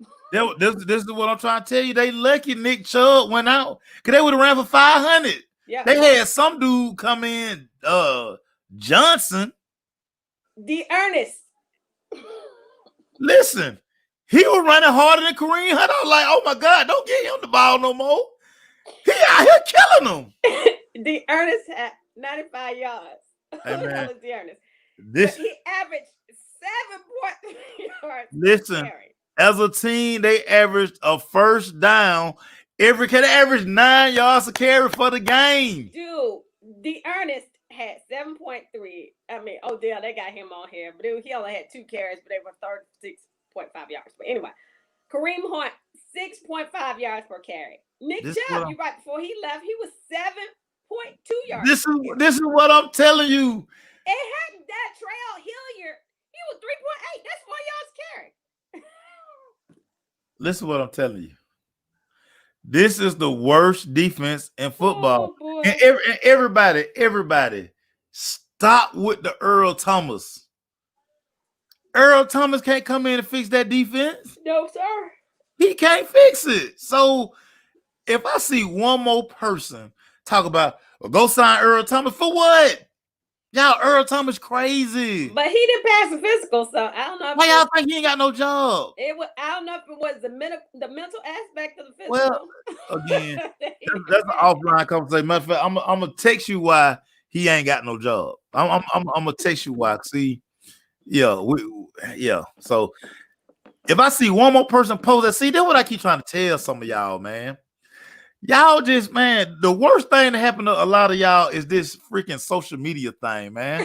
This is what I'm trying to tell you. They lucky Nick Chubb went out because they would have ran for 500. Yeah. They had some dude come in, Johnson. D'Ernest. Listen, he was running harder than Kareem Hunt. I was like, oh my God, don't get him the ball no more. He out here killing them. D'Ernest had 95 yards. Hey, Who the hell is D'Ernest? He averaged 7.3 yards. Listen, as a team, they averaged a first down. They averaged 9 yards a carry for the game. Dude, D'Ernest had 7.3. I mean, Odell, they got him on here, but he only had 2 carries, but they were 36.5 yards. But anyway, Kareem Hunt, 6.5 yards per carry. Nick Chubb, right before he left, he was 7.2 yards. This is what I'm telling you. It had that Trail Hilliard. He was 3.8. That's 4 yards carry. Listen to what I'm telling you. This is the worst defense in football. Oh, and everybody, stop with the Earl Thomas. Earl Thomas can't come in and fix that defense. No, sir. He can't fix it. So if I see one more person talk about, well, go sign Earl Thomas for what? Y'all, Earl Thomas crazy. But he didn't pass the physical, so I don't know. Why y'all think he ain't got no job? I don't know if it was the mental aspect of the physical. Well, again, that's an offline conversation. Matter of fact, I'm gonna text you why he ain't got no job. I'm gonna text you why. See, yeah, yeah. So if I see one more person post that, see, that's what I keep trying to tell some of y'all, man. Y'all just, man, the worst thing that happened to a lot of y'all is this freaking social media thing, man.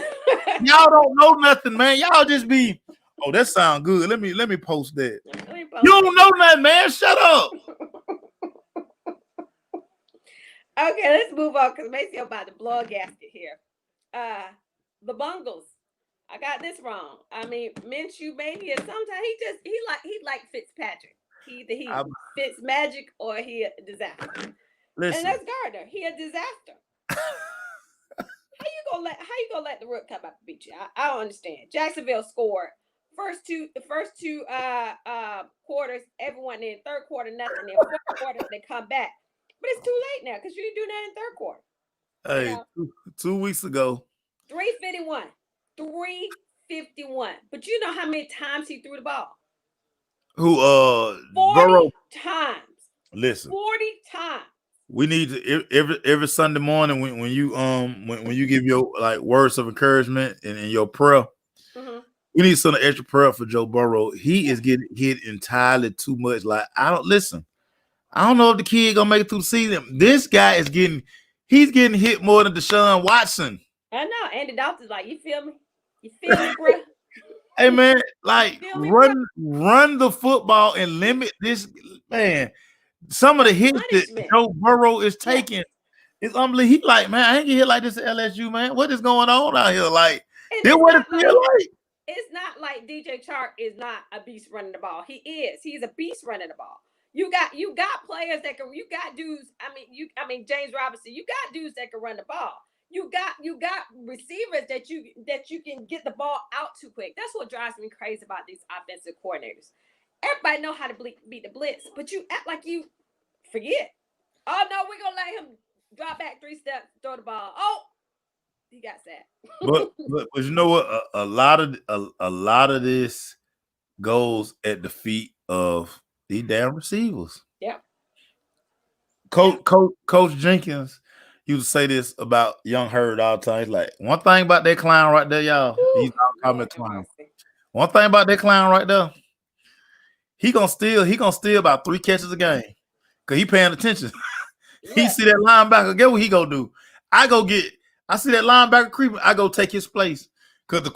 Y'all don't know nothing, man. Y'all just be, oh, that sound good. Let me post that. You don't know nothing, man. Shut up. Okay, let's move on because Macy about to blow a gasket here. The Bungles. I got this wrong. I mean, Minshew Mania. Sometimes he like Fitzpatrick. He Fitz magic or he a disaster. Listen. And that's Gardner. He a disaster. How you gonna let the Rook come up and beat you? I don't understand. Jacksonville scored first two quarters. Everyone in third quarter nothing. In fourth quarter they come back, but it's too late now because you didn't do that in third quarter. Hey, you know? 2 weeks ago, 351. But you know how many times he threw the ball? Who 40 Burrow times. Listen. 40 times. We need to every Sunday morning when you give your like words of encouragement and your prayer. Mm-hmm. We need some extra prayer for Joe Burrow. He is getting hit entirely too much. Like, I don't know if the kid gonna make it through the season. This guy is getting hit more than Deshaun Watson. I know. Andy Dalton's like, you feel me? You feel me, bro? Hey man, like run the football and limit this man. Some of the hits that Joe Burrow is taking is unbelievable. He like, man, I ain't get hit like this at LSU, man. What is going on out here? Like, this what it feel like. It's not like DJ Chark is not a beast running the ball. He is. He's a beast running the ball. You got players that can. You got dudes. I mean James Robinson. You got dudes that can run the ball. You got receivers that you can get the ball out too quick. That's what drives me crazy about these offensive coordinators. Everybody know how to beat the blitz, but you act like you forget. Oh no, we're gonna let him drop back 3 steps, throw the ball. Oh, he got sad. but you know what? A lot of this goes at the feet of these damn receivers. Yeah. Coach Jenkins used to say this about Young Hurd all the time. He's like, one thing about that clown right there, y'all. He's not calling clown. One thing about that clown right there, he gonna steal about 3 catches a game because he paying attention. He see that linebacker. Get what he gonna do? I see that linebacker creeping. I go take his place because the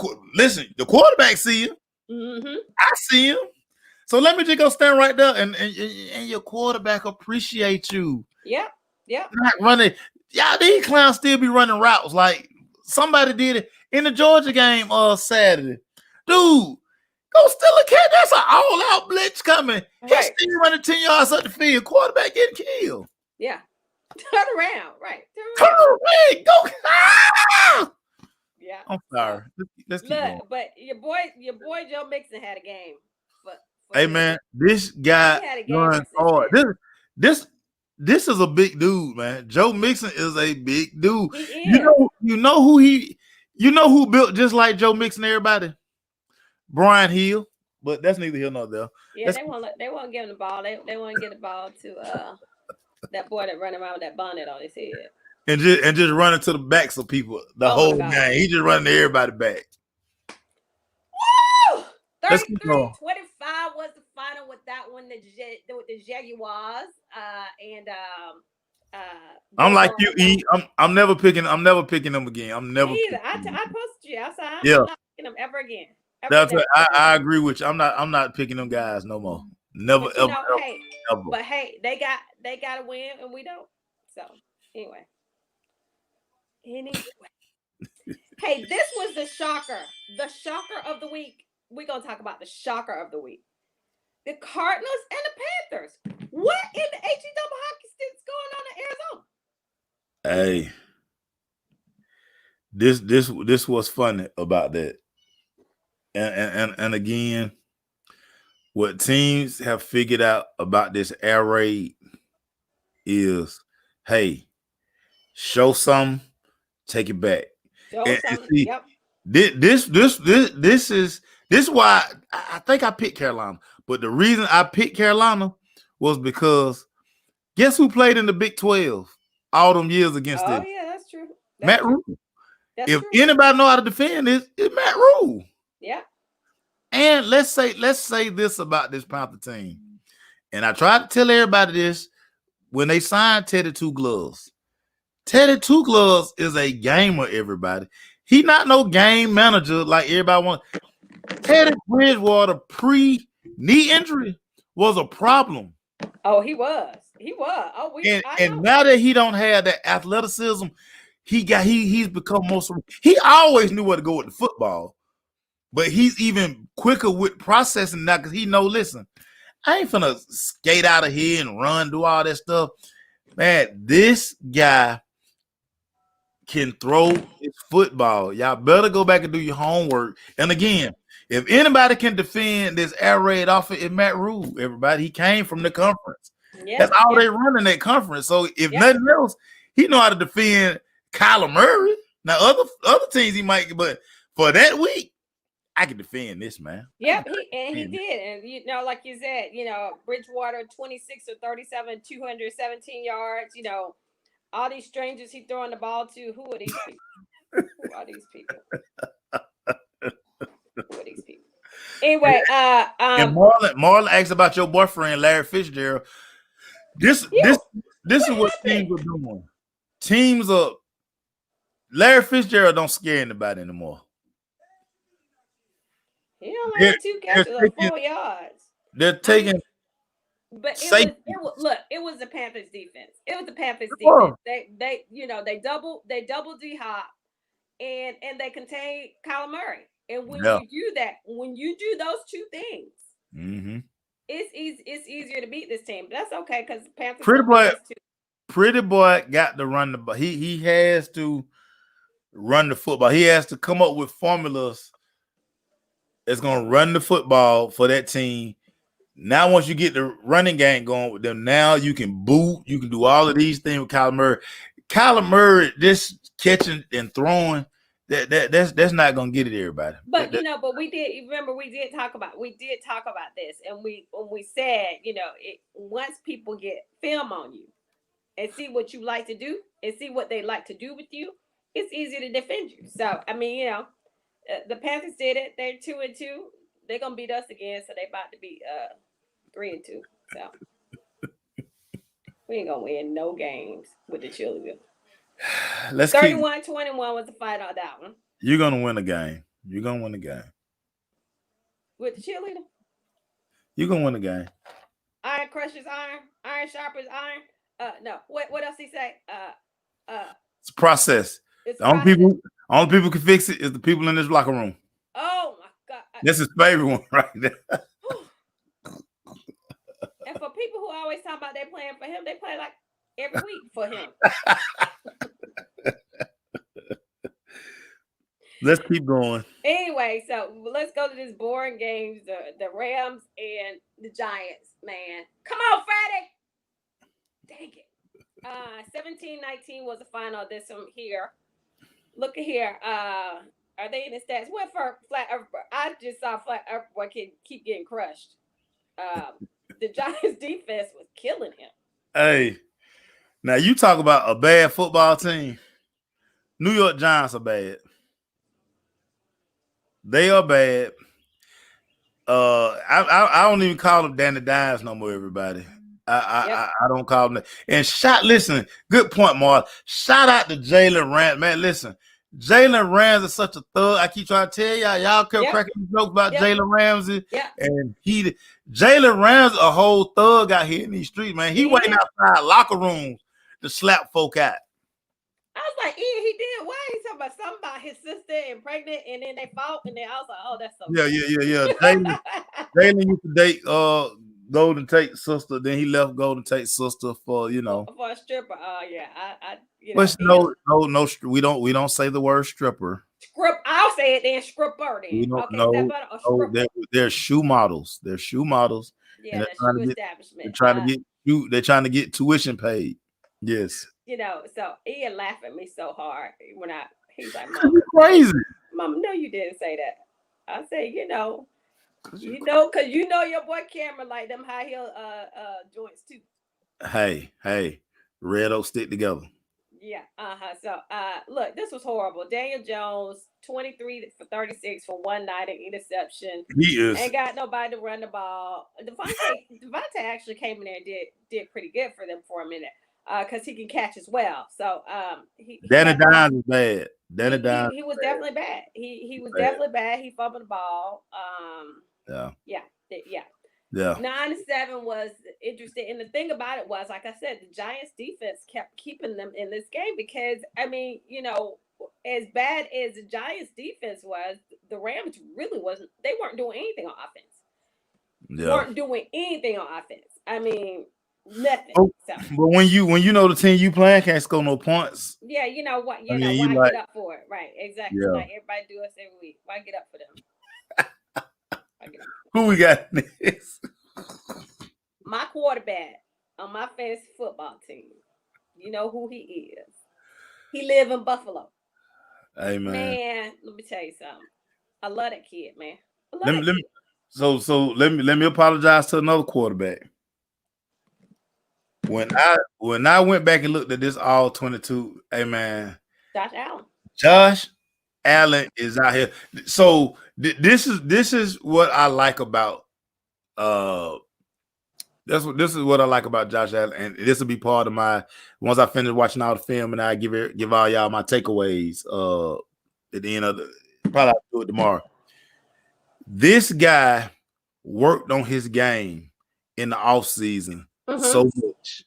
quarterback see him. Mm-hmm. I see him. So let me just go stand right there and your quarterback appreciate you. Yep. Not running. Y'all, these clowns still be running routes like somebody did it in the Georgia game Saturday. Dude, go steal a catch. That's an all-out blitz coming. Right. He's still running 10 yards up the field. Quarterback getting killed. Yeah. Turn around. Right. Turn around. Go. Ah! Yeah. I'm sorry. Let's keep going. But your boy Joe Mixon had a game. Hey man, this guy runs hard. This is a big dude, man. Joe Mixon is a big dude. You know who built just like Joe Mixon, everybody? Brian Hill, but that's neither here nor there. Yeah, they won't give him the ball. They won't get the ball to that boy that running around with that bonnet on his head. And just running to the backs of people the whole game. He just running to everybody back. Woo! 33-25 was the final with that one. With the Jaguars. I'm like you, E. I'm never picking them again. I'm never. Either. I posted you outside. Yeah. I'm not picking them ever again. I agree with you. I'm not picking them guys no more. Never ever. But hey, they got to win and we don't. So anyway. Hey, this was the shocker of the week. We're gonna talk about the shocker of the week. The Cardinals and the Panthers. What in the HE hockey sticks going on in Arizona? Hey, this was funny about that. And again, what teams have figured out about this air raid is, hey, show some, take it back. And see, Yep. this is why I think I picked Carolina. But the reason I picked Carolina was because guess who played in the Big 12 all them years against Oh, them? yeah, that's true. Matt Rule. That's if true. anybody know how to defend this, it's Matt Rule. Yeah. And let's say this about this Panther team. And I tried to tell everybody this when they signed Teddy Two Gloves. Teddy Two Gloves is a gamer, everybody. He not no game manager like everybody wants. Teddy Bridgewater pre-knee injury was a problem. Oh, he was. He was. Oh, and now that he don't have that athleticism, he's become most. He always knew where to go with the football, but he's even quicker with processing now because he know. Listen, I ain't finna skate out of here and run, do all that stuff. Man, this guy can throw his football. Y'all better go back and do your homework. And again, if anybody can defend this air raid offense, it's Matt Rule. Everybody, he came from the conference. Yeah, that's all they run in that conference. So if nothing else, he know how to defend Kyler Murray. Now other teams he might, but for that week, I can defend this man. Yep, he did. And like you said, Bridgewater 26 or 37, 217 yards. All these strangers he throwing the ball to. Who are these people? Who are these people? Who are these people? Anyway, and Marlon asked about your boyfriend Larry Fitzgerald. This is what teams are doing. Teams are Larry Fitzgerald don't scare anybody anymore. He only had 2 catches of 4 yards. They're taking. But it was the Panthers defense. It was the Panthers defense. They double D Hop and they contain Kyler Murray. And when you do that, when you do those 2 things, it's easier to beat this team. But that's okay because Panthers. Pretty boy got to run the ball. He has to run the football. He has to come up with formulas that's gonna run the football for that team. Now, once you get the running game going with them, now you can boot. You can do all of these things with Kyler Murray. Kyler Murray just catching and throwing. That's not gonna get it, everybody. But but we did talk about this, and when we said once people get film on you and see what you like to do and see what they like to do with you, it's easy to defend you. So I mean, the Panthers did it. They're 2-2. They're gonna beat us again, so they about to be 3-2. So we ain't gonna win no games with the cheerleader. 31-21 was the fight on that one. You're gonna win a game. You're gonna win a game. With the cheerleader? You're gonna win a game. Iron crushes iron, iron sharpens iron. No. What else he say? It's a process. The only people who can fix it is the people in this locker room. Oh my God. That's his favorite one right there. And for people who always talk about they playing for him, they play like every week for him. Let's keep going. Anyway, so let's go to this boring games, the Rams and the Giants, man. Come on, Freddie. Dang it. 17-19 was the final of this one here. Look at here. Are they in the stats? What for Flat Earth? I just saw Flat Earth boy keep getting crushed. The Giants defense was killing him. Hey, now you talk about a bad football team. New York Giants are bad. They are bad. I don't even call them Danny Dimes no more, everybody. I don't call them that. And listen, good point, Mark. Shout out to Jalen Ramsey. Man, listen, Jalen Ramsey is such a thug. I keep trying to tell y'all kept cracking jokes about Jalen Ramsey. Yeah. And Jalen Ramsey, a whole thug out here in these streets, man. He waiting outside locker rooms to slap folk out. I was like, yeah, he did. Why he talking about something about his sister and pregnant, and then they fought, and then I was like, oh, that's so Yeah. Jalen used to date Golden Tate's sister. Then he left Golden Tate's sister for for a stripper. Oh yeah, no. We don't say the word stripper. I'll say it then. Stripper. Then. We don't know. They're shoe models. They're shoe models. Yeah, that's shoe establishment. They're trying to get tuition paid. Yes. So Ian laughed at me so hard when He's like, Mama, crazy. Mama, no, you didn't say that. I said, because you know your boy Cameron like them high heel joints too. Hey, Red Oak stick together. Yeah. So look, this was horrible. Daniel Jones, 23 for 36 for 190 interception. He is. Ain't got nobody to run the ball. Devontae actually came in there and did pretty good for them for a minute. Because he can catch as well. So Danny Dimes was bad. Danny Dimes. He was definitely bad. He was definitely bad. He fumbled the ball. Yeah. 9-7 was interesting. And the thing about it was, like I said, the Giants defense kept keeping them in this game because, I mean, as bad as the Giants defense was, the Rams really they weren't doing anything on offense. Weren't doing anything on offense. I mean, nothing. Oh, so. But when you know the team you playing can't score no points. Yeah, you know what? Why get up for it? Right, exactly. Yeah. Like everybody do us every week. Why get up for them? Who we got next? My quarterback on my fantasy football team. You know who he is. He live in Buffalo. Hey man, let me tell you something. I love that kid, man. So let me apologize to another quarterback. When I went back and looked at this all 22, hey man, Josh Allen is out here. So this is what I like about this is what I like about Josh Allen, and this will be part of my once I finish watching all the film and I give all y'all my takeaways at the end of probably I'll do it tomorrow. This guy worked on his game in the offseason so much.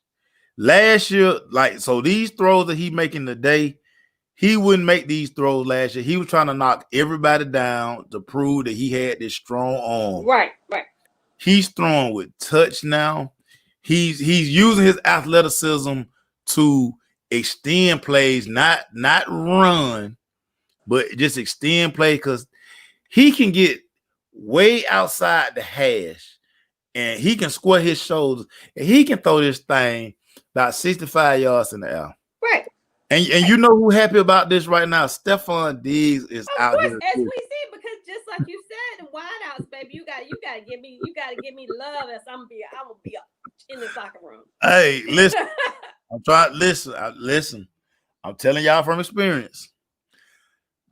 Last year, so these throws that he making today, he wouldn't make these throws last year. He was trying to knock everybody down to prove that he had this strong arm. Right. He's throwing with touch now. He's using his athleticism to extend plays, not run, but just extend play because he can get way outside the hash and he can square his shoulders and he can throw this thing about 65 yards in the air. Right. And you know who happy about this right now? Stephon Diggs is out here. As we see, because just like you said, the wideouts, baby, you gotta give me love as I'm gonna be in this locker room. Hey, listen. Listen. I'm telling y'all from experience.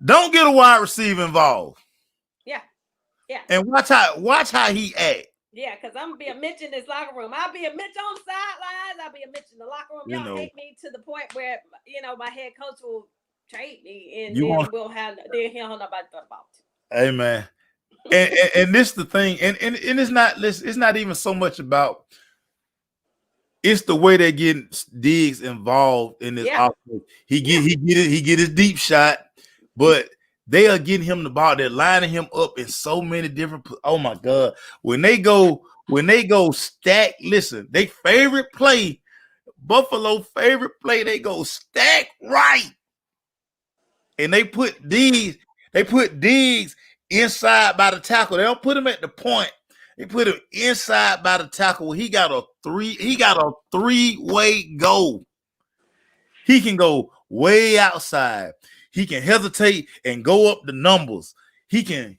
Don't get a wide receiver involved. Yeah. And watch how he act. Yeah, because I'm gonna be a Mitch in this locker room. I'll be a Mitch on the sidelines. I'll be a Mitch in the locker room. Y'all hate me to the point where my head coach will trade me, and he'll have nobody to thought about. Hey man, and this the thing, and it's not even so much about. It's the way they're getting Diggs involved in this offense. He get his deep shot, but they are getting him the ball. They're lining him up in so many different. Oh my God! When they go stack, listen, they favorite play, Buffalo favorite play. They go stack right, and they put Diggs inside by the tackle. They don't put him at the point. They put him inside by the tackle. He got a three-way go. He can go way outside. He can hesitate and go up the numbers. He can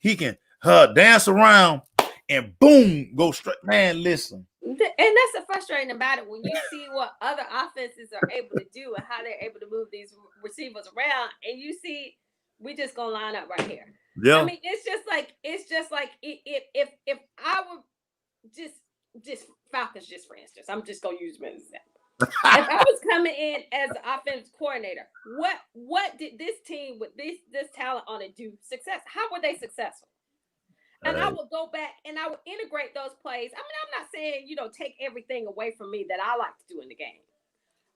dance around and boom, go straight. Man, listen. And that's the frustrating about it when you see what other offenses are able to do and how they're able to move these receivers around, and you see we just gonna line up right here. Yeah. I mean, it's just like if I were just Falcons, just for instance, I'm just gonna use them as an example. If I was coming in as an offensive coordinator, what did this team with this talent on it do success? How were they successful? And I would go back and I would integrate those plays. I mean, I'm not saying take everything away from me that I like to do in the game,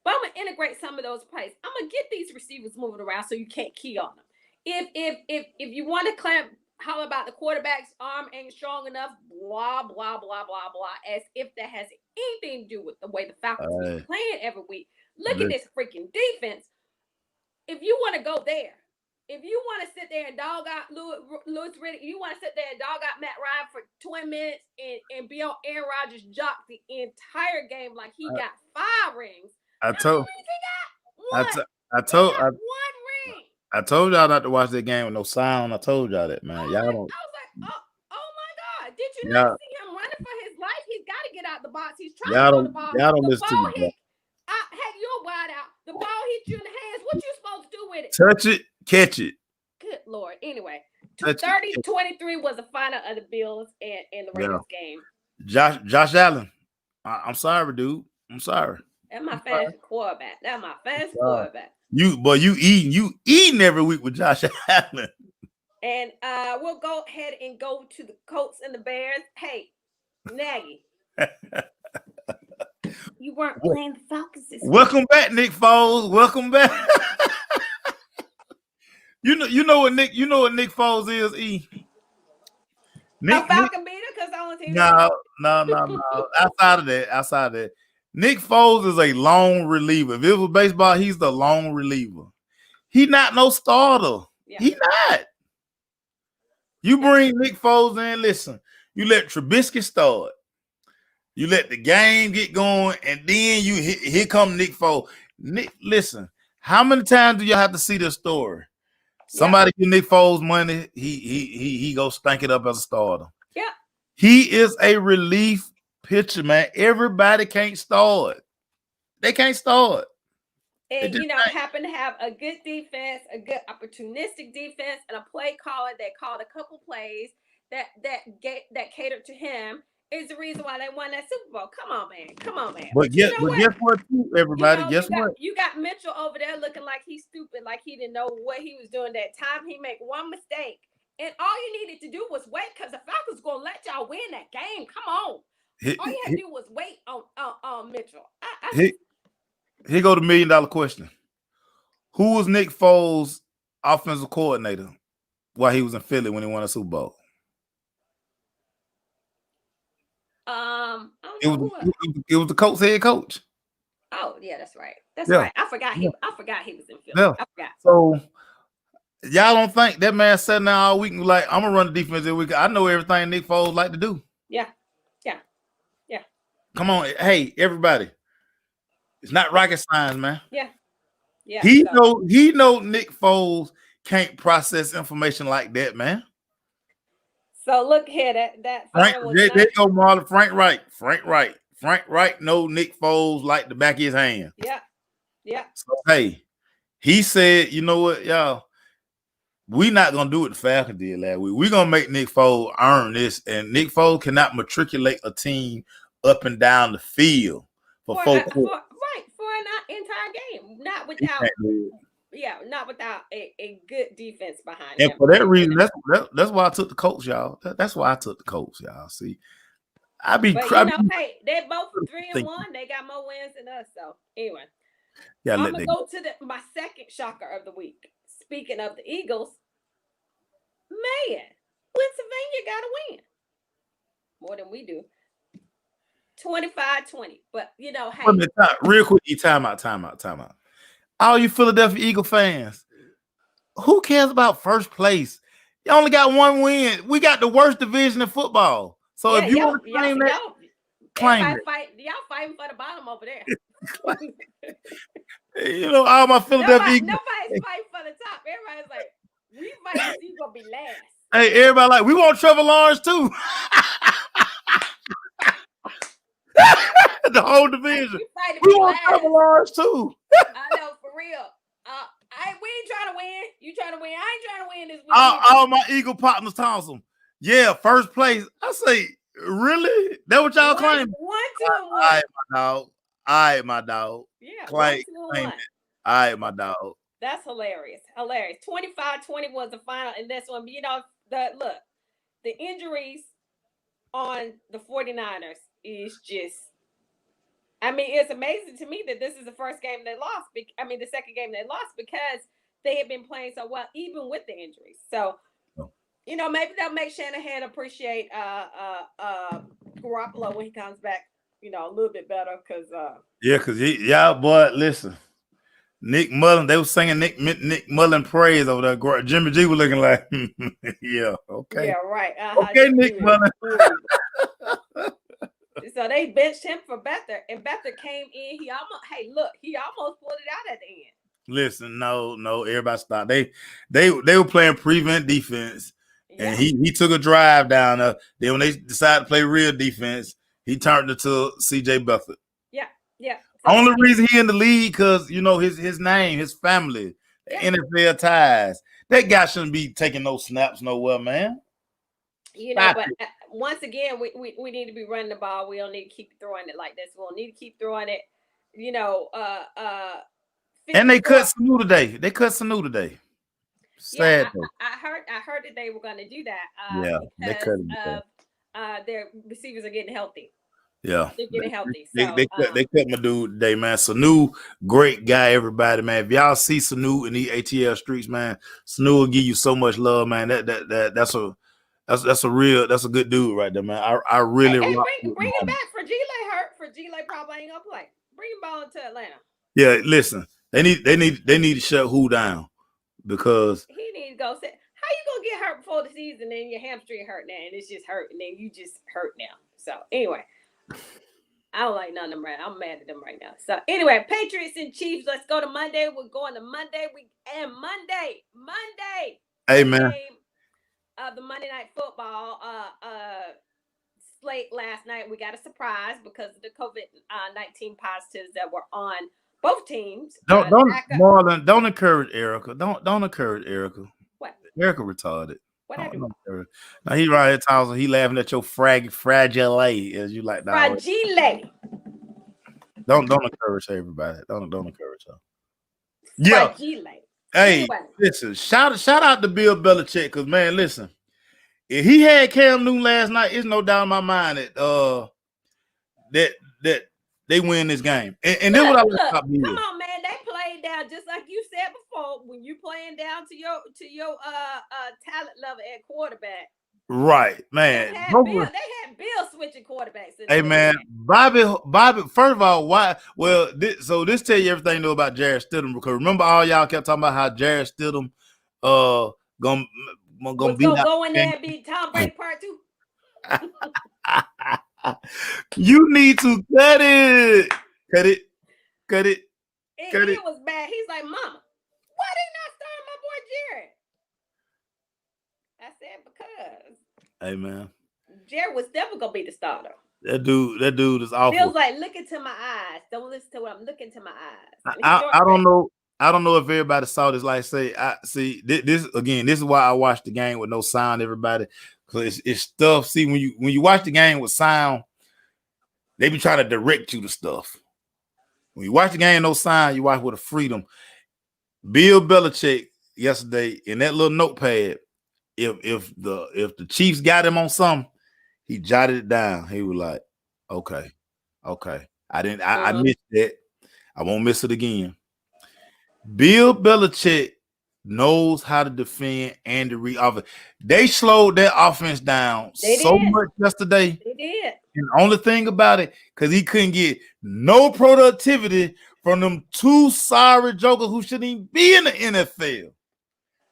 but I'm gonna integrate some of those plays. I'm gonna get these receivers moving around so you can't key on them. If you want to holler about the quarterback's arm ain't strong enough, blah blah blah blah blah, as if that has anything to do with the way the Falcons are playing every week. Look at this freaking defense. If you want to go there, if you want to sit there and dog out Louis Riddick, you want to sit there and dog out Matt Ryan for 20 minutes and be on Aaron Rodgers' jock the entire game like he got 5 rings. I told he got one. I told one ring. I told y'all not to watch that game with no sound. I told y'all that, man. Y'all don't. I was like, oh my God. Did you Y'all, not see him running for his life? He's got to get out the box. He's trying to y'all throw the don't. ball. Y'all don't The listen to ball me. hit. Heck, you're wide out. The ball hit you in the hands. What you supposed to do with it? Touch it, catch it. Good Lord. Anyway, Touch 30-23 was the final of the Bills and the Raiders game. Josh Allen. I'm sorry, dude. I'm sorry. That's my fantasy quarterback. That's my fantasy quarterback. You eating every week with Josh Allen. And we'll go ahead and go to the Colts and the Bears. Hey, Nagy. You weren't playing the Falcons this week. Welcome back, Nick Foles. Welcome back. You know what Nick Foles is, E. A Falcon beater, because I want to. No. Outside of that, Nick Foles is a lone reliever. If it was baseball, he's the lone reliever. He not no starter. Yeah. He not. You bring Nick Foles in, listen, you let Trubisky start. You let the game get going, and then here come Nick Foles. Nick, listen, how many times do y'all have to see this story? Somebody give Nick Foles money, he go stank it up as a starter. Yeah. He is a relief pitcher, man. Everybody can't start. They can't start. And happen to have a good defense, a good opportunistic defense, and a play caller that called a couple plays that catered to him is the reason why they won that Super Bowl. Come on, man. But guess what, too, everybody? Guess what? You got Mitchell over there looking like he's stupid, like he didn't know what he was doing that time. He made one mistake, and all you needed to do was wait, because the Falcons gonna let y'all win that game. Come on. All you had to do was wait on Mitchell. Here go the $1 million question. Who was Nick Foles' offensive coordinator while he was in Philly when he won a Super Bowl? It was the Colts head coach. Oh yeah, that's right. Right. I forgot he was in Philly. Yeah. I forgot. So y'all don't think that man sitting there all week and like, I'm gonna run the defense this week. I know everything Nick Foles like to do. Yeah. Come on, hey everybody. It's not rocket science, man. Yeah. He know Nick Foles can't process information like that, man. So look here, that Frank, there go Marlon. Frank Wright know Nick Foles like the back of his hand. Yeah. So hey, he said, you know what, y'all, we not gonna do what the Falcons did last week. We're gonna make Nick Foles earn this, and Nick Foles cannot matriculate a team up and down the field for an entire game, not without a good defense behind him. And for that reason, that's why I took the Colts, y'all. That's why I took the Colts, y'all. See, hey, they're both 3-1. They got more wins than us. So anyway, I'm gonna go to my second shocker of the week. Speaking of the Eagles, man, Pennsylvania got to win more than we do. 25-20, but hey, real quick, time out. All you Philadelphia Eagle fans, who cares about first place? You only got one win. We got the worst division in football. So if you want to claim that, claim it. Y'all fighting for the bottom over there. All my Philadelphia Eagles. Nobody's fighting for the top. Everybody's like, we might see gonna be last. Hey, everybody like, we want Trevor Lawrence too. The whole division. We want Trevor Lawrence too. I know, for real. We ain't trying to win. You trying to win? I ain't trying to win this week. All my Eagle partners toss them. Yeah, first place. I say, really? That what y'all claim? 1-2-1. All right, my dog. Yeah, claim it. All right, my dog. That's hilarious. 25-20 was the final in this one. But the injuries on the 49ers is just, it's amazing to me that this is the first game they lost. The second game they lost, because they had been playing so well, even with the injuries. So, maybe they'll make Shanahan appreciate Garoppolo when he comes back, a little bit better. Boy, listen. Nick Mullen, they were singing Nick Mullen praise over there. Jimmy G was looking like, yeah, okay. Yeah, right. Okay, Nick Mullen. So they benched him for Beathard, and Beathard came in. He almost pulled it out at the end. Listen, no, everybody stop. They were playing prevent defense, and Yeah, he took a drive down there. Then when they decided to play real defense, he turned it to C.J. Beathard. yeah, yeah. So Only reason he in the league because his name, his family, yeah, NFL ties. That guy shouldn't be taking no snaps nowhere, man. Stop but it. once again, we need to be running the ball. We don't need to keep throwing it like this. We don't need to keep throwing it. You know, And they 54. cut Sanu today. They cut Sanu today. Yeah, Sad though. I heard that they were going to do that Yeah, they because cut him today. of their receivers are getting healthy. Yeah, They're getting healthy. they So cut my dude today, man. Sanu, great guy, everybody, man. If y'all see Sanu in the ATL streets, man, Sanu will give you so much love, man. That's a good dude right there, man. I really rock with bring him him. back. Fragile hurt. Fragile probably ain't gonna play. Bring him on to Atlanta. Yeah, listen, they need to shut who down because He need to go sit. How you gonna get hurt before the season and your hamstring hurt now and it's just hurt and then you just hurt now? So anyway, I don't like none of them right. I'm mad at them right now. So anyway, Patriots and Chiefs. Let's go to Monday. We're going to Monday. Monday. hey man, Game of the Monday Night Football slate last night. We got a surprise because of the COVID-19 positives that were on both teams. don't encourage Erica. Don't encourage Erica. What? Erica retarded. What I do? Now he right here talking. He laughing at your fragile as you like that. Fragile. Don't encourage her, everybody. Don't encourage her. Yeah. Fragile. Hey, Anyway. listen. Shout out to Bill Belichick, because man, listen. If he had Cam Newton last night, it's no doubt in my mind that they win this game. And then what I want come on, man. They played down just like you said before. When you playing down to your talent level at quarterback. Right, man. They had Bill switching quarterbacks. Hey man, Bobby. First of all, why? Well, this tell you everything you know about Jarrett Stidham, because remember all y'all kept talking about how Jarrett Stidham gonna go in there and be Tom Brady part 2. You need to cut it. It was bad. He's like, Mama, why they not starting my boy Jarrett? I said, because. Hey man, Jarrett was never gonna be the starter. That dude is awful. Feels like, look into my eyes. Don't listen to what I'm looking to my eyes. I don't know. I don't know if everybody saw this. Like say, I see this again. This is why I watched the game with no sound. Everybody, because it's stuff. See, when you watch the game with sound, they be trying to direct you to stuff. When you watch the game no sound, you watch with a freedom. Bill Belichick yesterday in that little notepad. If the Chiefs got him on something, he jotted it down. He was like, okay. I missed that. I won't miss it again. Bill Belichick knows how to defend Andy Reid. They slowed that offense down much yesterday. They did. And the only thing about it, because he couldn't get no productivity from them two sorry jokers who shouldn't even be in the NFL.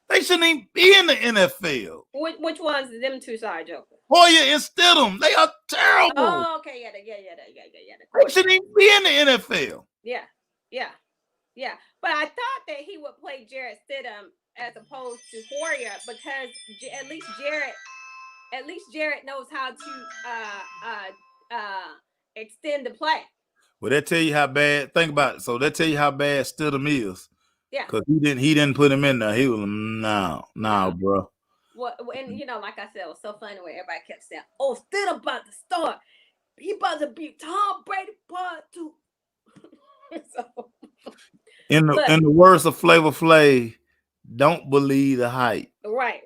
They shouldn't even be in the NFL. Which ones? Them two side jokers? Hoyer and Stidham. They are terrible. Oh, okay. Yeah. They shouldn't even be in the NFL. Yeah. But I thought that he would play Jarrett Stidham as opposed to Hoyer because at least Jarrett knows how to extend the play. Well, that tell you how bad. Think about it. So that tell you how bad Stidham is. Yeah, because he didn't put him in there. He was no, bro. Well, and like I said, it was so funny when everybody kept saying, "Oh, Stidham about to start. He about to beat Tom Brady part 2." So, in the words of Flavor Flav, don't believe the hype. Right.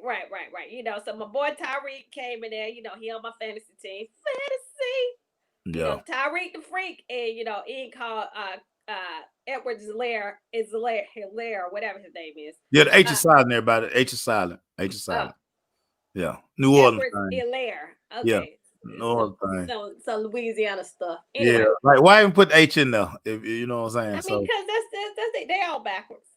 So my boy Tyreek came in there. He on my fantasy team. Yeah. Tyreek the freak, and Ian called Edward Hilaire, whatever his name is. Yeah, the H is silent, everybody. H is silent. Yeah, New Orleans. Hilaire. Okay. Yeah, New Orleans thing. So Louisiana stuff. Anyway. Yeah, like why even put H in there? If you know what I'm saying. I mean, because that's they all backwards.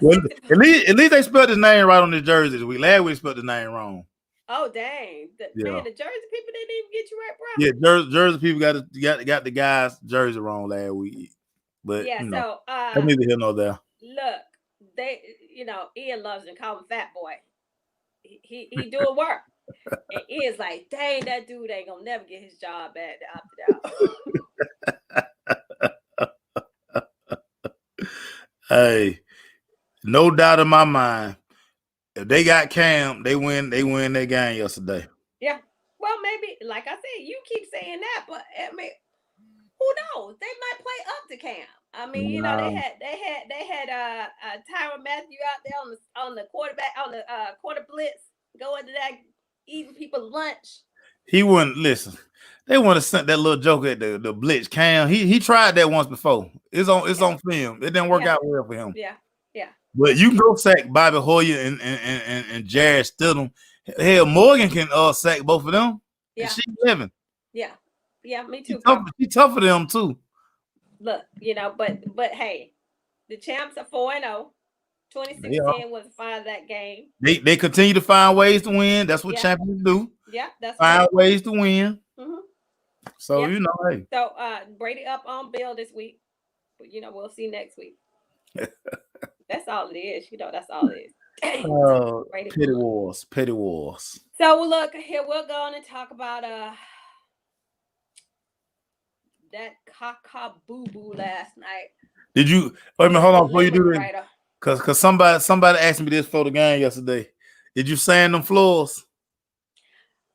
Well, at least they spelled his name right on his jersey. Last week spelled his name wrong. Oh dang! Man, the Jersey people didn't even get you right, bro. Yeah, Jersey people got the guy's jersey wrong last week. But yeah, so neither here nor there. look, Ian loves him, call him Fat Boy. He doing work. And Ian's like, dang, that dude ain't gonna never get his job back out. Hey, no doubt in my mind, if they got Cam, they win their game yesterday. Yeah. Well, maybe, like I said, you keep saying that, but I mean, who knows? They might play up to Cam. I mean, they had Tyrann Mathieu out there on the quarterback on the quarter blitz, going to that eating people's lunch. He wouldn't listen. They want to send that little joke at the blitz. Cam, he tried that once before. It's on film. It didn't work out well for him. Yeah. But you can go sack Bobby Hoyer and Jarrett Stidham. Hell, Morgan can sack both of them. Yeah. And she's living. Yeah, me too. She's tough for them too. Look, but hey, the champs are 4-0. 2016 was the final of that game. They continue to find ways to win. That's what champions do. Yeah, that's find ways to win. Mm-hmm. So hey. So Brady up on Bill this week, but we'll see next week. That's all it is. That's all it is. Petty wars. So look, here we're going to talk about that caca boo boo last night. Did you wait a minute? Hold on before you do that. Cause somebody asked me this for the game yesterday. Did you sand them floors?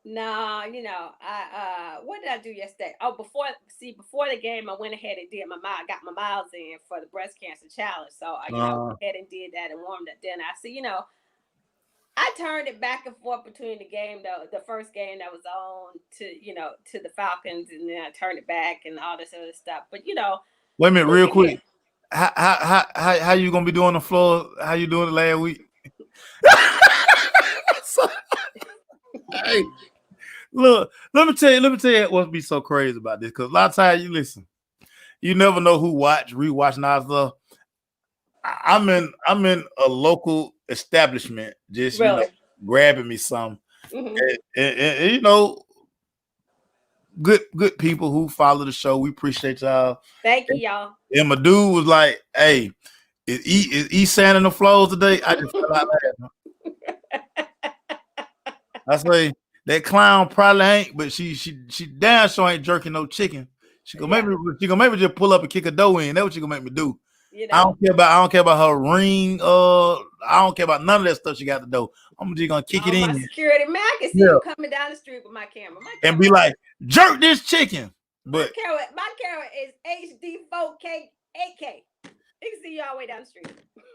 No, I what did I do yesterday? Oh, before the game, I went ahead and did I got my miles in for the breast cancer challenge. So I went ahead and did that and warmed up. Then I turned it back and forth between the game, the first game that was on to the Falcons, and then I turned it back and all this other stuff. But wait a minute, real quick. How you gonna be doing the floor? How you doing it last week? Hey, look, let me tell you what's be so crazy about this, because a lot of times you never know who rewatch now stuff. I'm in a local establishment, just really? Grabbing me some, mm-hmm. and good people who follow the show. We appreciate y'all. Thank you, y'all. And my dude was like, "Hey, is he sanding the floors today?" I just fell out laughing. I say that clown probably ain't, but she damn sure ain't jerking no chicken. She gonna maybe just pull up and kick a dough in. That's what she gonna make me do. I don't care about her ring. I don't care about none of that stuff she got to do. I'm just gonna kick it in. My security man, I can see you coming down the street with my camera. And be like, jerk this chicken. But my camera is HD 4K 8K. You can see you all the way down the street.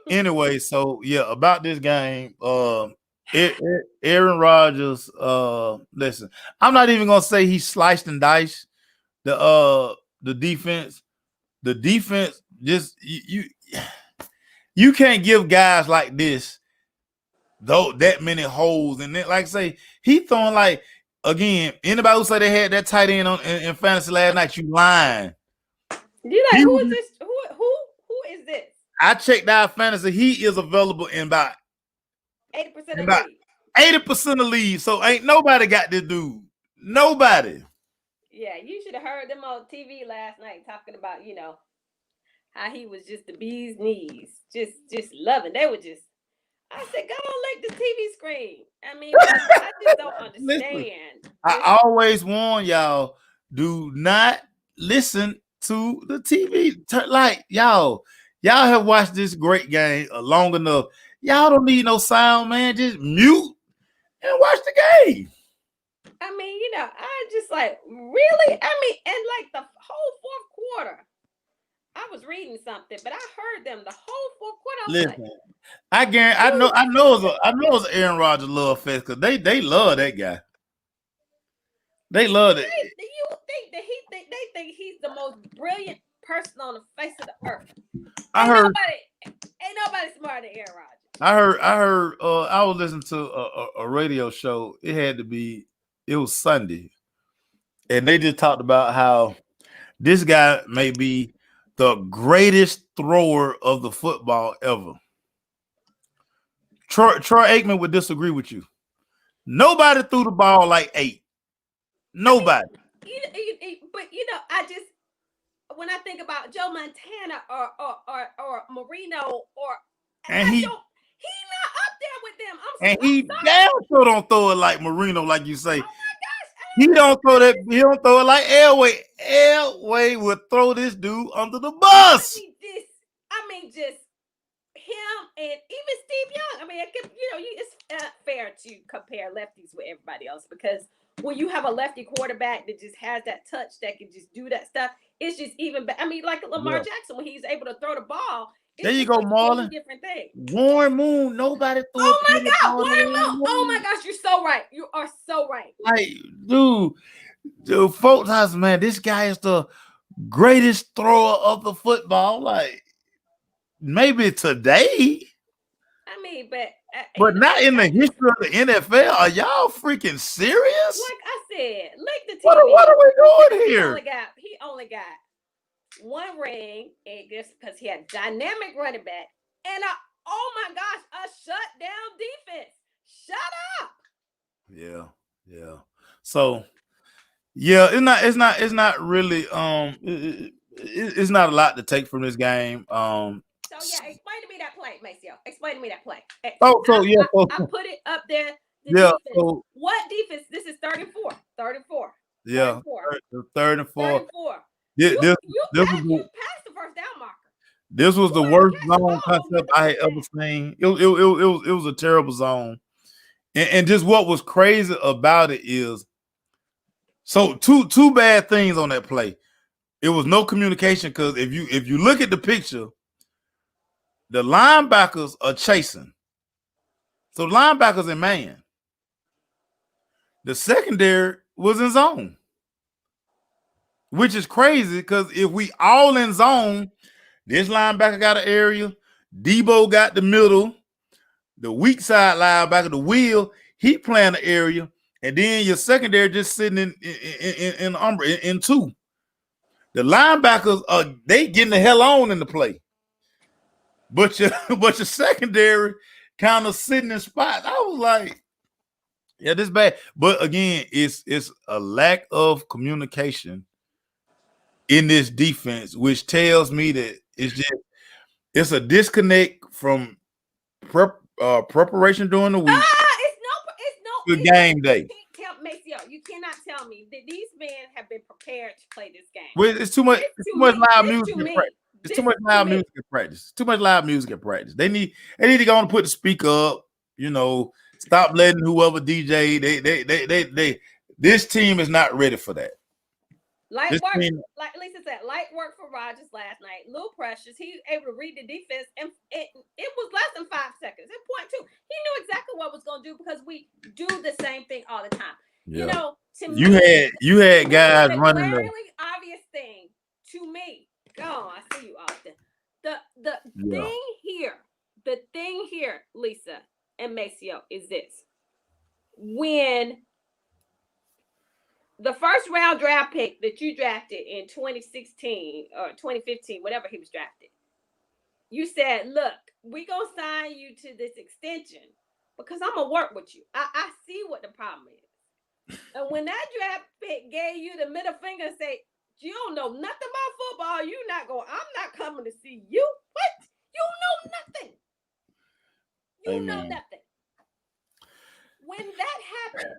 Anyway, so about this game, Aaron Rodgers. Listen, I'm not even gonna say he sliced and diced the defense. The defense just you can't give guys like this that many holes, and then like I say, he throwing like, again, anybody who say they had that tight end in fantasy last night, you lying. You like, who is this? Who is this? I checked out fantasy. He is available in about 80% of leagues. 80% of leagues. So ain't nobody got this dude. Nobody. Yeah, you should have heard them on TV last night talking about, how he was just the bee's knees, just loving. They were just. I said, go on, lick the TV screen. I mean, I just don't understand. I always warn y'all, do not listen to the TV. Like, y'all have watched this great game long enough. Y'all don't need no sound, man. Just mute and watch the game. I mean, I just like, really? I mean, and like the whole fourth quarter, I was reading something, but I heard them the whole fourth quarter. Listen, I guarantee, I know it's an Aaron Rodgers love fest, because they love that guy. They love it. They think he's the most brilliant person on the face of the earth. Ain't nobody smarter than Aaron Rodgers. I heard. I was listening to a radio show. It was Sunday, and they just talked about how this guy may be the greatest thrower of the football ever. Troy Aikman would disagree with you. Nobody threw the ball like 8. Nobody. But I just, when I think about Joe Montana or Marino and he's not up there with them. and I'm he sorry. damn sure don't throw it like Marino, like you say. Oh my gosh. He don't throw that. He don't throw it like Elway. Elway would throw this dude under the bus. I mean, just him and even Steve Young. I mean, it's fair to compare lefties with everybody else because when you have a lefty quarterback that just has that touch that can just do that stuff, it's just even better. I mean, like Lamar Jackson, when he's able to throw the ball, there you go, Marlon. Different thing. Warren Moon, nobody threw. Oh my God, Warren Moon! Oh my gosh, you're so right. You are so right. Like, dude, Folthouse, man, this guy is the greatest thrower of the football. Like, maybe today. I mean, but not in the history of the NFL. Are y'all freaking serious? Like I said, like the TV. What are we doing here? He only got one ring, and just because he had dynamic running back and oh my gosh, a shutdown defense. Shut up. Yeah. So, yeah, it's not really it's not a lot to take from this game. So yeah, explain to me that play, Maceo. Explain to me that play. I put it up there. Yeah. So what defense? This is 34. 34. Yeah. 3rd and 4. 34. You passed the first down marker. This was the worst zone concept I had ever seen. It was a terrible zone. And just what was crazy about it is, so two bad things on that play. It was no communication because if you look at the picture, the linebackers are chasing. So linebackers in man. The secondary was in zone, which is crazy because if we all in zone, this linebacker got an area, Debo got the middle, the weak side linebacker, the wheel, he playing the area, and then your secondary just sitting in two. The linebackers they getting the hell on in the play. But your secondary kind of sitting in spots. I was like, yeah, this bad. But again, it's a lack of communication in this defense, which tells me that it's a disconnect from preparation during the week. It's game day. You cannot tell me that these men have been prepared to play this game. Well, it's too much loud music in practice. It's too much loud music in practice. Too much loud music in practice. They need to go and put the speaker up. Stop letting whoever DJ. They this team is not ready for that. Like Lisa said, light work for Rodgers last night. Little Precious, he was able to read the defense, and it was less than 5 seconds. In point 2, he knew exactly what was going to do because we do the same thing all the time. Yeah. To me, you had guys running the glaringly obvious thing to me. Oh, I see you, Austin. The thing here, Lisa and Maceo, is this: when the first round draft pick that you drafted in 2016 or 2015, whatever he was drafted, you said, look, we're going to sign you to this extension because I'm going to work with you. I see what the problem is. And when that draft pick gave you the middle finger and say, you don't know nothing about football, I'm not coming to see you. What? You know nothing. You know nothing. When that happened,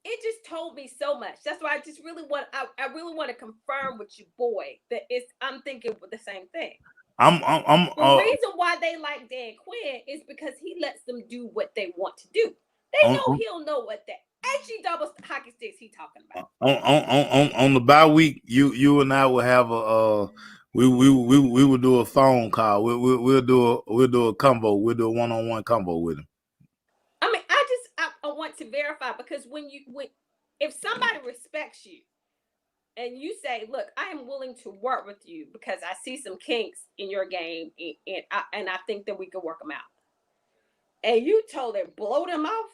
it just told me so much. That's why I just really want to confirm with you, boy, that I'm thinking with the same thing. The reason why they like Dan Quinn is because he lets them do what they want to do. They know he'll know what that HE double hockey sticks he talking about. On the bye week, you and I will have we will do a phone call. We'll do a combo. We'll do a one-on-one combo with him. I mean, I want to verify because if somebody respects you and you say, look, I am willing to work with you because I see some kinks in your game and I think that we can work them out. And you totally blow them off.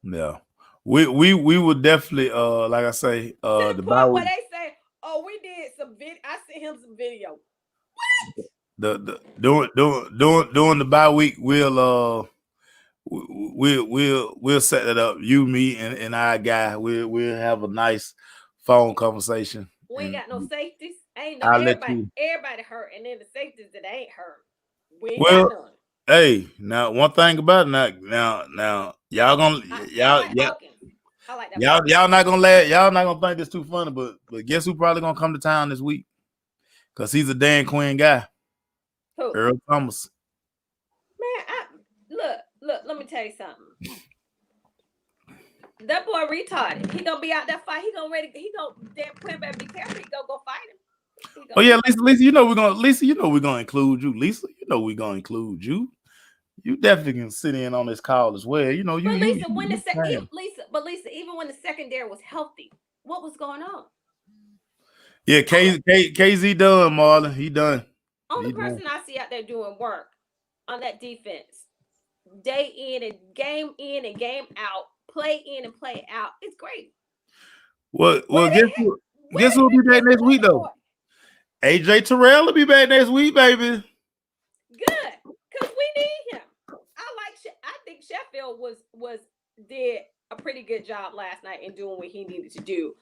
Yeah. We would definitely like I say the bye week, where they say, oh, we did some video. I sent him some video. What? During the bye week, we'll set that up. You, me, and our guy. We'll have a nice phone conversation. We ain't got no safeties. Ain't no I'll let you. everybody hurt, and then the safeties that ain't hurt. We ain't Well, got none. hey, now one thing about it, now y'all gonna I like Hawkins. I like that. y'all not gonna laugh. Y'all not gonna think this too funny, but guess who probably gonna come to town this week? Cause he's a Dan Quinn guy. Who? Earl Thomas. Man, look. Let me tell you something. That boy retarded. He gonna be out that fight. He gonna Dan Quinn better be careful. He gonna go fight him. Oh yeah, Lisa, you know we're gonna include you. Lisa, you know we're gonna include you. You definitely can sit in on this call as well. You know, But Lisa, even when the secondary was healthy, what was going on? Yeah, KZ done, Marlon. He done. Only person I see out there doing work on that defense, day in and game out, play in and play out. It's great. Well, guess who'll be back next week though? AJ Terrell will be back next week, baby. Good, because we need him. I think Sheffield did a pretty good job last night in doing what he needed to do.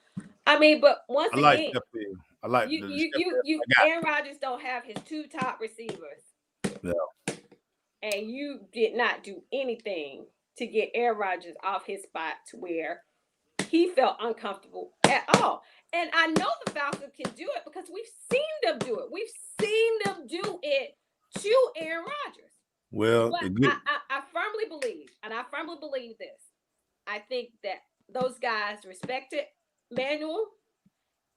I mean, but once again, Sheffield. I like you Aaron Rodgers don't have his two top receivers. Yeah. And you did not do anything to get Aaron Rodgers off his spot to where he felt uncomfortable at all. And I know the Falcons can do it because we've seen them do it. We've seen them do it to Aaron Rodgers. Well, I firmly believe this. I think that those guys respected Manuel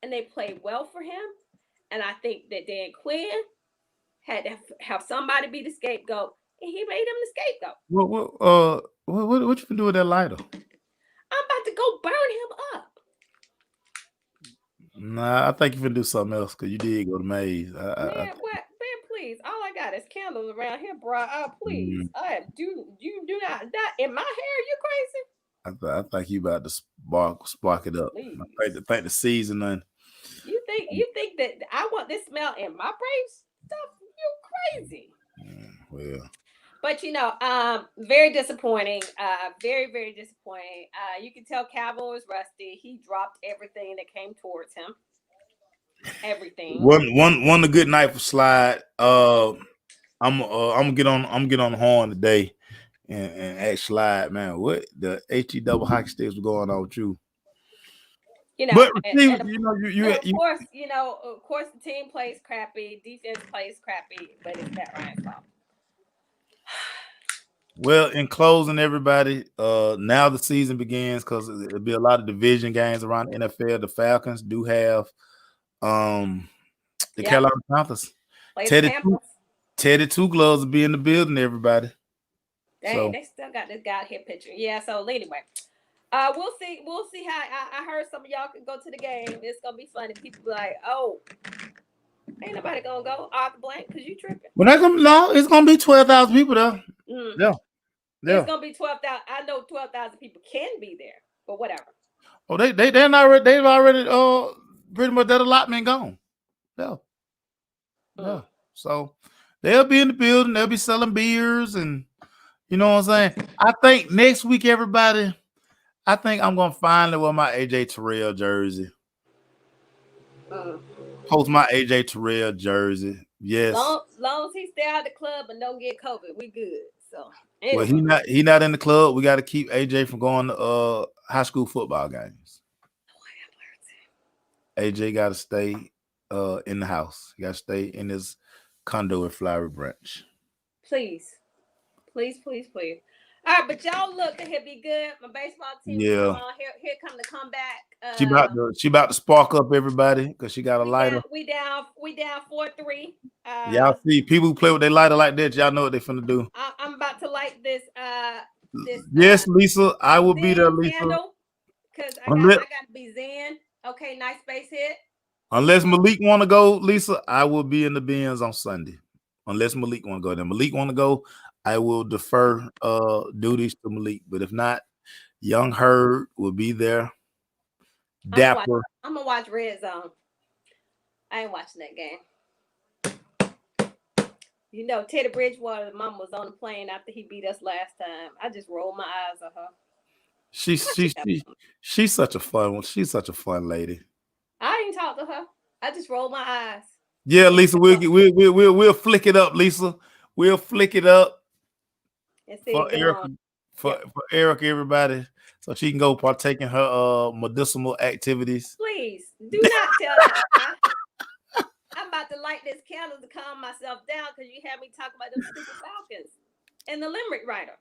and they played well for him. And I think that Dan Quinn had to have somebody be the scapegoat, and he made him the scapegoat. What you can do with that lighter? I'm about to go burn him up. Nah, I think you can do something else because you did go to Maze. Man, please. All I got is candles around here, bro. Please. You do not in my hair. You crazy? I think you about to spark it up. Please. I think the seasoning. You think that I want this smell in my brace stuff? You crazy? Well. But very disappointing. Very, very disappointing. You can tell Calvin was rusty. He dropped everything that came towards him. Everything. One a good night for Slide. I'm gonna get on the horn today and ask Slide, man, what the HE double hockey sticks were going on with you? But of course, the team plays crappy, defense plays crappy, but it's Matt Ryan's fault. Well, in closing, everybody, now the season begins because there'll be a lot of division games around the NFL. The Falcons do have the Carolina Panthers. Teddy Two Gloves will be in the building, everybody. Dang, they still got this guy here picture. Yeah, so anyway. We'll see how I heard some of y'all can go to the game. It's gonna be funny. People be like, oh, ain't nobody gonna go off blank because you tripping. Well, it's gonna be 12,000 people though. Yeah. It's gonna be 12,000. I know 12,000 people can be there, but whatever. Oh, they've already pretty much that allotment gone. Yeah. Yeah. So they'll be in the building, they'll be selling beers, and you know what I'm saying? I think next week, everybody. I think I'm gonna finally wear my AJ Terrell jersey. Post my AJ Terrell jersey. Yes. Long as he stay out of the club and don't get COVID, we good. So anyway. Well, he not in the club. We got to keep AJ from going to high school football games. AJ got to stay in the house. He got to stay in his condo at Flowery Branch. Please. All right, but y'all look, he'll be good. My baseball team, here come the comeback. She about to spark up everybody because she got a lighter. We down 4-3. Y'all see people who play with their lighter like that. Y'all know what they finna do. I'm about to light this. Yes, Lisa, I will be there, Lisa. Because I got to be zen. Okay, nice base hit. Unless Malik want to go, Lisa, I will be in the Benz on Sunday. Unless Malik want to go, then Malik want to go. I will defer duties to Malik, but if not, Young Herd will be there. Dapper. I'm gonna watch Red Zone. I ain't watching that game. Teddy Bridgewater's mom was on the plane after he beat us last time. I just rolled my eyes at her. She's such a fun one. She's such a fun lady. I ain't talked to her. I just roll my eyes. Yeah, Lisa, we'll flick it up, Lisa. We'll flick it up And see for it go Erica, on. for Erica, everybody, so she can go partake in her medicinal activities. Please do not tell that lie. I'm about to light this candle to calm myself down because you had me talk about them stupid Falcons and the Limerick writer.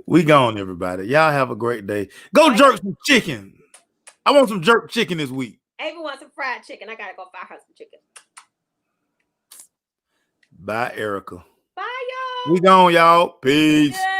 We gone, everybody. Y'all have a great day. Go jerk some chicken. I want some jerk chicken this week. Ava wants some fried chicken. I gotta go fry her some chicken. Bye, Erica. Bye, y'all. We gone, y'all. Peace. Yeah.